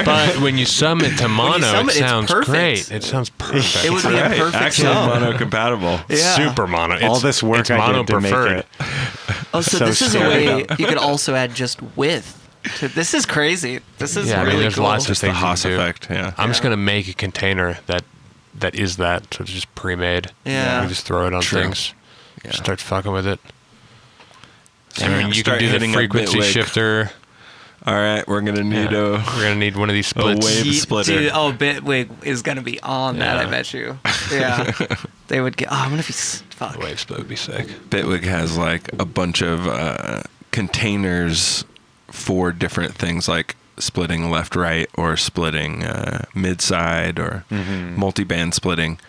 Speaker 2: But when you sum it to mono,
Speaker 1: sum
Speaker 2: it
Speaker 1: it, it's
Speaker 2: sounds
Speaker 1: perfect.
Speaker 2: great. It sounds perfect.
Speaker 1: It would be a perfect
Speaker 5: Actually
Speaker 1: song.
Speaker 5: mono compatible.
Speaker 1: Yeah.
Speaker 2: super mono.
Speaker 4: All
Speaker 2: It's-
Speaker 4: this work
Speaker 2: it's
Speaker 4: I
Speaker 2: mono
Speaker 4: did to make
Speaker 2: preferred.
Speaker 4: it.
Speaker 1: Oh, so
Speaker 4: So
Speaker 1: this is a
Speaker 4: scary.
Speaker 1: way you could also add just width. This is crazy. This is
Speaker 2: Yeah, I
Speaker 1: really
Speaker 2: mean, there's
Speaker 1: cool.
Speaker 2: lots of
Speaker 5: Just the
Speaker 2: things you can
Speaker 5: Haas
Speaker 2: do.
Speaker 5: effect, yeah.
Speaker 2: I'm just gonna make a container that is that, so it's just pre-made.
Speaker 1: Yeah.
Speaker 2: You just throw it on
Speaker 5: True.
Speaker 2: things.
Speaker 5: Yeah.
Speaker 2: Start fucking with it.
Speaker 5: So
Speaker 2: I mean, you can
Speaker 5: start
Speaker 2: do the
Speaker 5: hitting up
Speaker 2: frequency
Speaker 5: Bitwig.
Speaker 2: shifter.
Speaker 5: All right, we're gonna need
Speaker 2: Yeah.
Speaker 5: a
Speaker 2: We're gonna need one of these splits.
Speaker 5: wave splitter.
Speaker 1: Dude, Bitwig is gonna be on that. I
Speaker 2: Yeah.
Speaker 1: bet you. Yeah, they would get. Oh, I'm gonna be fuck.
Speaker 2: A wave split would be sick.
Speaker 5: Bitwig has like a bunch of containers for different things like splitting left right or splitting mid side or multi-band splitting.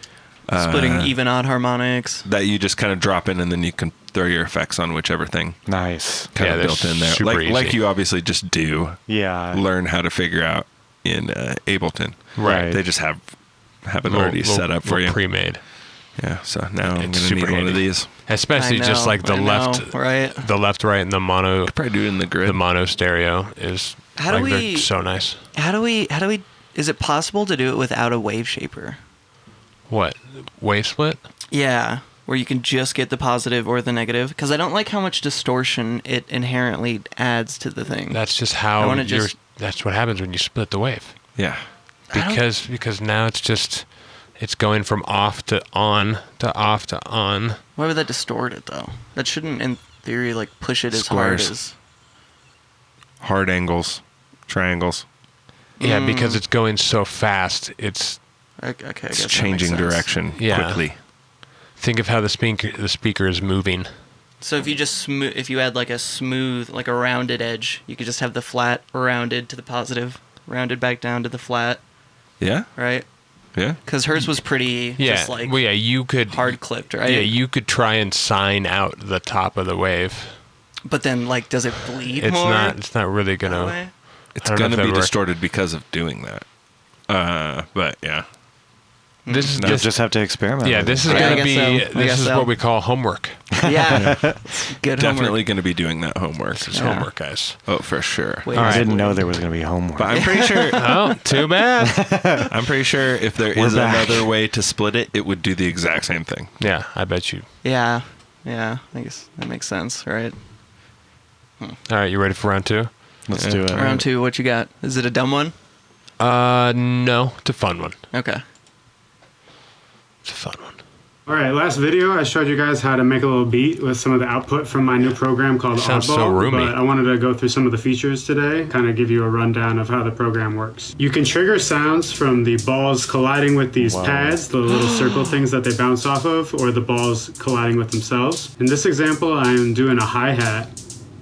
Speaker 1: Splitting even odd harmonics.
Speaker 5: that you just kind of drop in, and then you can throw your effects on whichever thing
Speaker 4: Nice.
Speaker 5: kind
Speaker 2: Yeah,
Speaker 5: of
Speaker 2: that's
Speaker 5: built in there.
Speaker 2: super
Speaker 5: Like
Speaker 2: easy.
Speaker 5: you obviously just do
Speaker 4: Yeah.
Speaker 5: learn how to figure out in Ableton.
Speaker 2: Right.
Speaker 5: They just have it already set up for you.
Speaker 2: Pre-made.
Speaker 5: Yeah. So now I'm
Speaker 2: It's
Speaker 5: gonna need
Speaker 2: super
Speaker 5: one of
Speaker 2: handy.
Speaker 5: these.
Speaker 2: Especially just like the left,
Speaker 1: right?
Speaker 2: the left, right, and the mono.
Speaker 5: Probably do it in the grid.
Speaker 2: The mono stereo is
Speaker 1: How do
Speaker 2: like,
Speaker 1: we-
Speaker 2: they're so nice.
Speaker 1: How do we? Is it possible to do it without a wave shaper?
Speaker 2: What? Wave split?
Speaker 1: Yeah, where you can just get the positive or the negative. Because I don't like how much distortion it inherently adds to the thing.
Speaker 2: That's just
Speaker 1: I
Speaker 2: how
Speaker 1: wanna
Speaker 2: you're.
Speaker 1: just-
Speaker 2: That's what happens when you split the wave.
Speaker 5: Yeah.
Speaker 2: Because now it's going from off to on to off to on.
Speaker 1: Why would that distort it though? That shouldn't, in theory, like push it as hard
Speaker 5: Squares.
Speaker 1: as.
Speaker 5: Hard angles, triangles.
Speaker 2: Yeah, because it's going so fast. It's
Speaker 1: Okay, I guess
Speaker 5: It's
Speaker 1: that makes
Speaker 5: changing
Speaker 1: sense.
Speaker 5: direction
Speaker 2: Yeah.
Speaker 5: quickly.
Speaker 2: think of how the speaker is moving.
Speaker 1: So if you just if you had like a smooth, like a rounded edge, you could just have the flat rounded to the positive, rounded back down to the flat,
Speaker 5: Yeah.
Speaker 1: right?
Speaker 5: Yeah.
Speaker 1: Because hers was pretty,
Speaker 2: Yeah.
Speaker 1: just like
Speaker 2: Well, yeah, you could
Speaker 1: hard clipped, right?
Speaker 2: Yeah, you could try and sign out the top of the wave.
Speaker 1: But then, like, does it bleed
Speaker 2: It's
Speaker 1: more?
Speaker 2: not. It's not really
Speaker 1: that
Speaker 2: gonna.
Speaker 1: way?
Speaker 5: It's
Speaker 2: I don't know
Speaker 5: going
Speaker 2: if
Speaker 5: to be
Speaker 2: that works.
Speaker 5: distorted because of doing that. But yeah.
Speaker 2: This is
Speaker 5: No,
Speaker 4: You'll
Speaker 2: just.
Speaker 4: just have to experiment.
Speaker 2: Yeah,
Speaker 4: with
Speaker 2: this is
Speaker 4: it.
Speaker 1: Yeah, I
Speaker 2: gonna
Speaker 1: guess
Speaker 2: be.
Speaker 1: so. I
Speaker 2: This
Speaker 1: guess
Speaker 2: is
Speaker 1: so.
Speaker 2: what we call homework.
Speaker 1: Yeah. Good
Speaker 5: Definitely
Speaker 1: homework.
Speaker 5: going to be doing that homework.
Speaker 2: This is
Speaker 1: Yeah.
Speaker 2: homework, guys.
Speaker 5: Oh, for sure.
Speaker 1: Wait,
Speaker 2: All
Speaker 4: I
Speaker 2: right.
Speaker 4: didn't know there was going to be homework.
Speaker 5: But I'm pretty sure.
Speaker 2: Oh, too bad.
Speaker 5: I'm pretty sure if there
Speaker 4: We're
Speaker 5: is
Speaker 4: back.
Speaker 5: another way to split it, it would do the exact same thing.
Speaker 2: Yeah, I bet you.
Speaker 1: Yeah. Yeah. I guess that makes sense, right?
Speaker 2: All right, you ready for round two?
Speaker 4: Let's
Speaker 5: Yeah.
Speaker 4: do it.
Speaker 1: Round two, what you got? Is it a dumb one?
Speaker 2: No, it's a fun one.
Speaker 1: Okay.
Speaker 2: It's a fun one.
Speaker 7: All right, last video I showed you guys how to make a little beat with some of the output from my new program called
Speaker 2: Sounds
Speaker 7: Oddball,
Speaker 2: so roomy.
Speaker 7: but I wanted to go through some of the features today, kind of give you a rundown of how the program works. You can trigger sounds from the balls colliding with these pads, the little circle things that they bounce off of, or the balls colliding with themselves. In this example, I'm doing a hi-hat,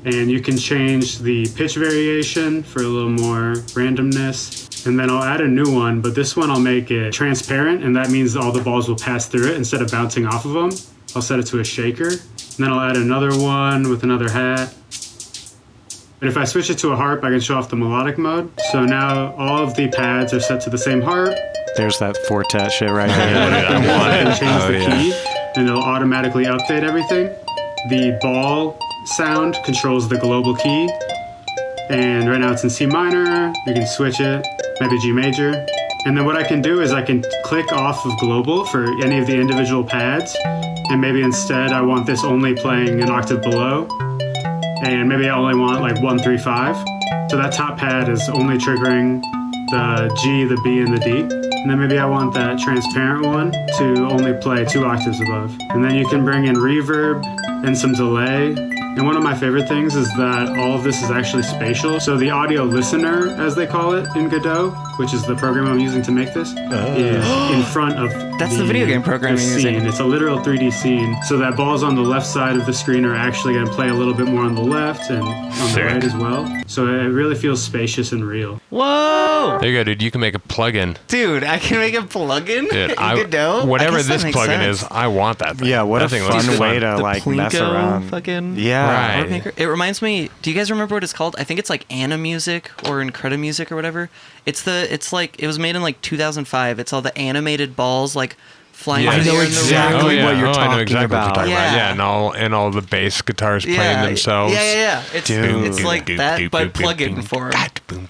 Speaker 7: and you can change the pitch variation for a little more randomness. And then I'll add a new one, but this one I'll make it transparent, and that means all the balls will pass through it instead of bouncing off of them. I'll set it to a shaker. And then I'll add another one with another hat. And if I switch it to a harp, I can show off the melodic mode. So now all of the pads are set to the same harp.
Speaker 4: There's that Fortet shit right there.
Speaker 7: I can change the
Speaker 5: yeah.
Speaker 7: key, and it'll automatically update everything. The ball sound controls the global key. And right now it's in C minor. You can switch it, maybe G major. And then what I can do is I can click off of global for any of the individual pads. And maybe instead I want this only playing an octave below. And maybe I only want like 1, 3, 5. So that top pad is only triggering the G, the B, and the D. And then maybe I want that transparent one to only play 2 octaves above. And then you can bring in reverb and some delay. And one of my favorite things is that all of this is actually spatial. So the audio listener, as they call it in Godot, which is the program I'm using to make this, is in front of
Speaker 1: That's the video game program
Speaker 7: the
Speaker 1: you're
Speaker 7: scene.
Speaker 1: using.
Speaker 7: It's a literal 3D scene. So that balls on the left side of the screen are actually going to play a little bit more on the left and on
Speaker 2: Sick.
Speaker 7: the right as well. So it really feels spacious and real.
Speaker 1: Whoa!
Speaker 2: There you go, dude. You can make a plugin.
Speaker 1: Dude, I can make a plugin
Speaker 2: Dude,
Speaker 1: in Godot?
Speaker 2: whatever
Speaker 1: I guess that
Speaker 2: this
Speaker 1: makes
Speaker 2: plugin
Speaker 1: sense.
Speaker 2: is, I want that thing.
Speaker 4: Yeah, what
Speaker 2: That
Speaker 4: a
Speaker 2: thing looks
Speaker 4: fun way to
Speaker 1: The
Speaker 4: like mess
Speaker 1: Plinko
Speaker 4: around.
Speaker 1: fucking
Speaker 4: Yeah.
Speaker 2: Right.
Speaker 1: art maker. It reminds me. Do you guys remember what it's called? I think it's like Anna Music or Incredimusic Music or whatever. It's like it was made in like 2005. It's all the animated balls like flying
Speaker 2: Yeah.
Speaker 1: through
Speaker 4: I
Speaker 1: the
Speaker 4: know
Speaker 1: air in the
Speaker 4: exactly
Speaker 1: room.
Speaker 4: what you're
Speaker 2: I know
Speaker 4: talking
Speaker 2: exactly
Speaker 4: about.
Speaker 2: what you're talking about.
Speaker 1: Yeah.
Speaker 2: Yeah, and all the bass guitars playing themselves.
Speaker 1: Yeah. It's
Speaker 4: Dude.
Speaker 1: like that, but plug-in form.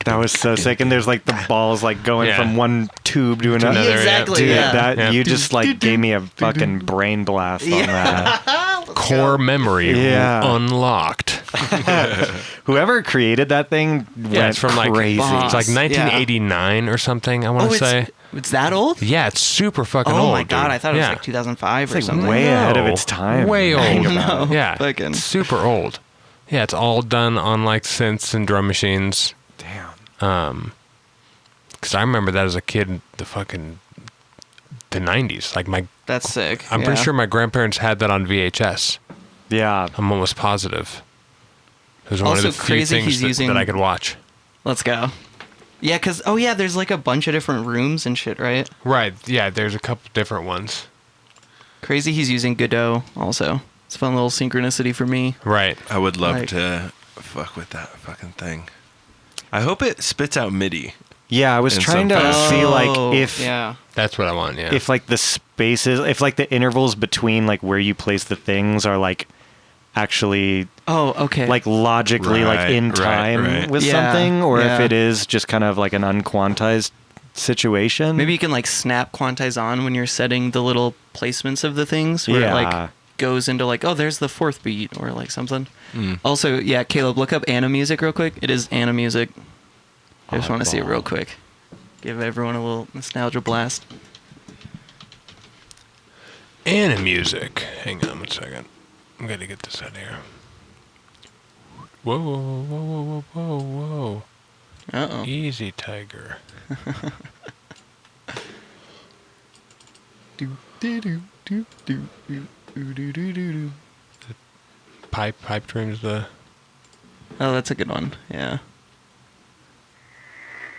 Speaker 4: That was so sick. And there's like the balls like going
Speaker 2: Yeah.
Speaker 4: from one tube to another.
Speaker 2: another,
Speaker 1: Exactly.
Speaker 4: Dude,
Speaker 1: Yeah.
Speaker 4: that
Speaker 2: Yeah.
Speaker 4: you just like gave me a fucking brain blast on that.
Speaker 2: Core memory
Speaker 4: Yeah.
Speaker 2: unlocked.
Speaker 4: Whoever created that thing went
Speaker 2: Yeah, it's from like
Speaker 4: crazy.
Speaker 2: it's like
Speaker 1: Yeah.
Speaker 2: 1989 or something. I want
Speaker 1: Oh,
Speaker 2: to say.
Speaker 1: it's that old?
Speaker 2: Yeah, it's super fucking
Speaker 1: Oh
Speaker 2: old.
Speaker 1: my god,
Speaker 2: dude.
Speaker 1: I thought it was
Speaker 2: Yeah.
Speaker 1: like 2005 or
Speaker 4: It's like
Speaker 1: something.
Speaker 4: way ahead of
Speaker 2: No.
Speaker 4: its time.
Speaker 2: Way
Speaker 4: Think
Speaker 2: old.
Speaker 4: about it.
Speaker 2: Yeah,
Speaker 1: Fucking-
Speaker 2: super old. Yeah, it's all done on like synths and drum machines.
Speaker 4: Damn.
Speaker 2: Because I remember that as a kid, the 90s. Like
Speaker 1: That's sick.
Speaker 2: I'm pretty sure my grandparents had that on VHS.
Speaker 4: Yeah.
Speaker 2: I'm almost positive. It was one
Speaker 1: Also
Speaker 2: of the few
Speaker 1: crazy
Speaker 2: things
Speaker 1: he's using-
Speaker 2: that I could watch.
Speaker 1: Let's go. Yeah, because there's like a bunch of different rooms and shit, right?
Speaker 2: Right. Yeah, there's a couple different ones.
Speaker 1: Crazy he's using Godot also. It's a fun little synchronicity for me.
Speaker 2: Right.
Speaker 5: I would love
Speaker 1: Like-
Speaker 5: to fuck with that fucking thing. I hope it spits out MIDI.
Speaker 4: Yeah, I was
Speaker 5: In
Speaker 4: trying
Speaker 5: some
Speaker 4: to
Speaker 5: fashion.
Speaker 4: see like
Speaker 1: Oh,
Speaker 4: if
Speaker 1: yeah.
Speaker 2: That's what I want, yeah.
Speaker 4: if like the spaces, if like the intervals between like where you place the things are like actually
Speaker 1: Oh, okay.
Speaker 4: like logically like
Speaker 5: Right,
Speaker 4: in
Speaker 5: right,
Speaker 4: time
Speaker 5: right.
Speaker 4: with
Speaker 1: Yeah,
Speaker 4: something, or if
Speaker 1: yeah.
Speaker 4: it is just kind of like an unquantized situation.
Speaker 1: Maybe you can like snap quantize on when you're setting the little placements of the things where it
Speaker 4: Yeah.
Speaker 1: like goes into like, oh, there's the fourth beat or like something. Also, yeah, Caleb, look up Anna Music real quick. It is Anna Music. I just want to see it real quick. Give everyone a little nostalgia blast.
Speaker 2: And music. Hang on 1 second. I'm going to get this out of here. Whoa, whoa, whoa, whoa, whoa, whoa, whoa.
Speaker 1: Uh-oh.
Speaker 2: Easy, tiger. Pipe dreams the...
Speaker 1: Oh, that's a good one. Yeah.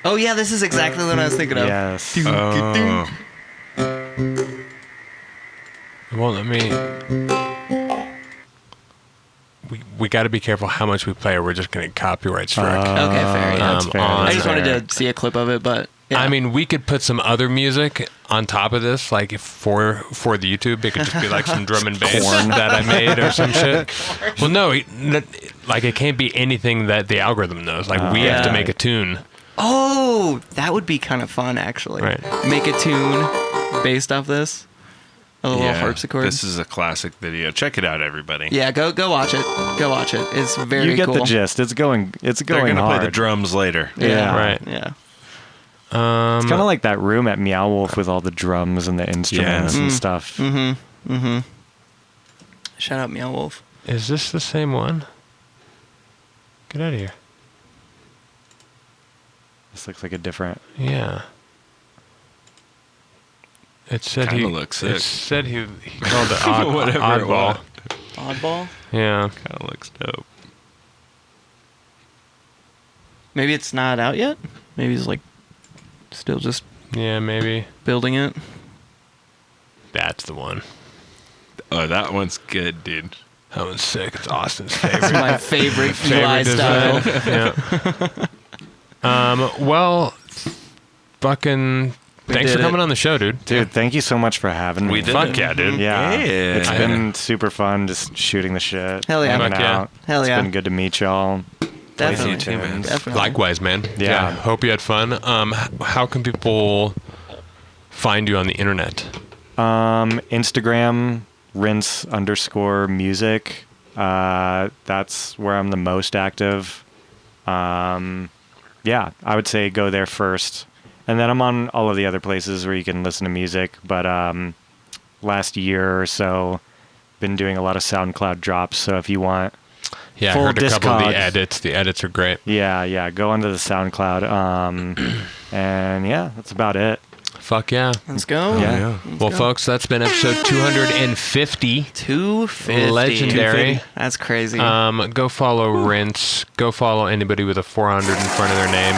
Speaker 1: Oh, yeah, this is exactly what I was thinking of.
Speaker 4: Yes.
Speaker 5: Oh.
Speaker 2: It won't let me... We got to be careful how much we play or we're just going to copyright strike.
Speaker 1: Okay, fair. Yeah.
Speaker 4: That's fair.
Speaker 2: on-
Speaker 1: I just wanted
Speaker 4: fair.
Speaker 1: to see a clip of it, but yeah.
Speaker 2: I mean, we could put some other music on top of this, like if for the YouTube, it could just be like some drum and bass that I made or some shit. Well, no, like it can't be anything that the algorithm knows. Like we have to
Speaker 1: Yeah.
Speaker 2: make a tune.
Speaker 1: Oh, that would be kind of fun, actually.
Speaker 2: Right.
Speaker 1: Make a tune based off this. A little harpsichord.
Speaker 5: This is a classic video. Check it out, everybody.
Speaker 1: Yeah, go watch it. Go watch it. It's very
Speaker 4: You get
Speaker 1: cool.
Speaker 4: the gist. It's going. It's
Speaker 5: They're
Speaker 4: going
Speaker 5: gonna
Speaker 4: hard.
Speaker 5: play the drums later.
Speaker 4: Yeah.
Speaker 2: Right.
Speaker 1: Yeah.
Speaker 4: It's kind of like that room at Meow Wolf with all the drums and the instruments
Speaker 5: Yeah.
Speaker 4: and stuff.
Speaker 1: Shout out Meow Wolf.
Speaker 2: Is this the same one? Get out of here.
Speaker 4: This looks like a different.
Speaker 2: Yeah. It said
Speaker 5: Kinda
Speaker 2: he
Speaker 5: looks
Speaker 2: It
Speaker 5: sick.
Speaker 2: said he called it
Speaker 5: Whatever it
Speaker 2: oddball.
Speaker 5: was.
Speaker 1: Oddball?
Speaker 2: Yeah.
Speaker 5: Kind of looks dope.
Speaker 1: Maybe it's not out yet? Maybe he's like still just
Speaker 2: Yeah, maybe.
Speaker 1: building it.
Speaker 2: That's the one.
Speaker 5: Oh, that one's good, dude.
Speaker 2: That one's sick. It's Austin's
Speaker 1: It's
Speaker 2: favorite.
Speaker 1: my favorite UI style.
Speaker 2: design. Yeah. Well, fucking thanks
Speaker 1: did
Speaker 2: for coming
Speaker 1: it.
Speaker 2: on the show, dude.
Speaker 4: Dude, thank you so much for having me.
Speaker 5: We did
Speaker 2: Fuck
Speaker 5: it.
Speaker 2: yeah, dude.
Speaker 4: Yeah,
Speaker 5: Yeah.
Speaker 4: it's been super fun just shooting the shit.
Speaker 1: Hell yeah.
Speaker 4: hanging
Speaker 2: Fuck yeah.
Speaker 4: out.
Speaker 1: Hell yeah.
Speaker 4: It's been good to meet y'all.
Speaker 1: Definitely.
Speaker 5: You too, man.
Speaker 1: Definitely.
Speaker 2: Likewise, man.
Speaker 4: Yeah.
Speaker 2: Hope you had fun. How can people find you on the internet?
Speaker 4: Instagram, Ryns_music. That's where I'm the most active. Yeah, I would say go there first. And then I'm on all of the other places where you can listen to music. But last year or so, been doing a lot of SoundCloud drops. So if you want,
Speaker 2: Yeah,
Speaker 4: Full
Speaker 2: I heard a couple of the
Speaker 4: Discogs.
Speaker 2: edits. The edits are great.
Speaker 4: yeah, go onto the SoundCloud. And yeah, that's about it.
Speaker 2: Fuck yeah.
Speaker 1: Let's go.
Speaker 4: Yeah.
Speaker 2: Well, folks, that's been episode 250.
Speaker 1: 250.
Speaker 2: Legendary.
Speaker 1: That's crazy.
Speaker 2: Go follow Ryns. Go follow anybody with a 400 in front of their name.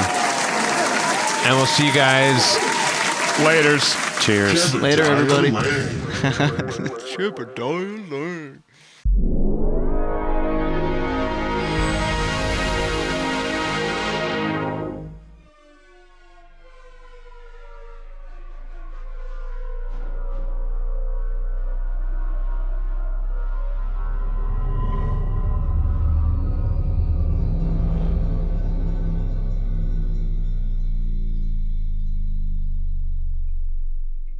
Speaker 2: And we'll see you guys laters.
Speaker 4: Cheers.
Speaker 1: Later, everybody.
Speaker 3: Jebediah Land.
Speaker 1: Jebediah Land.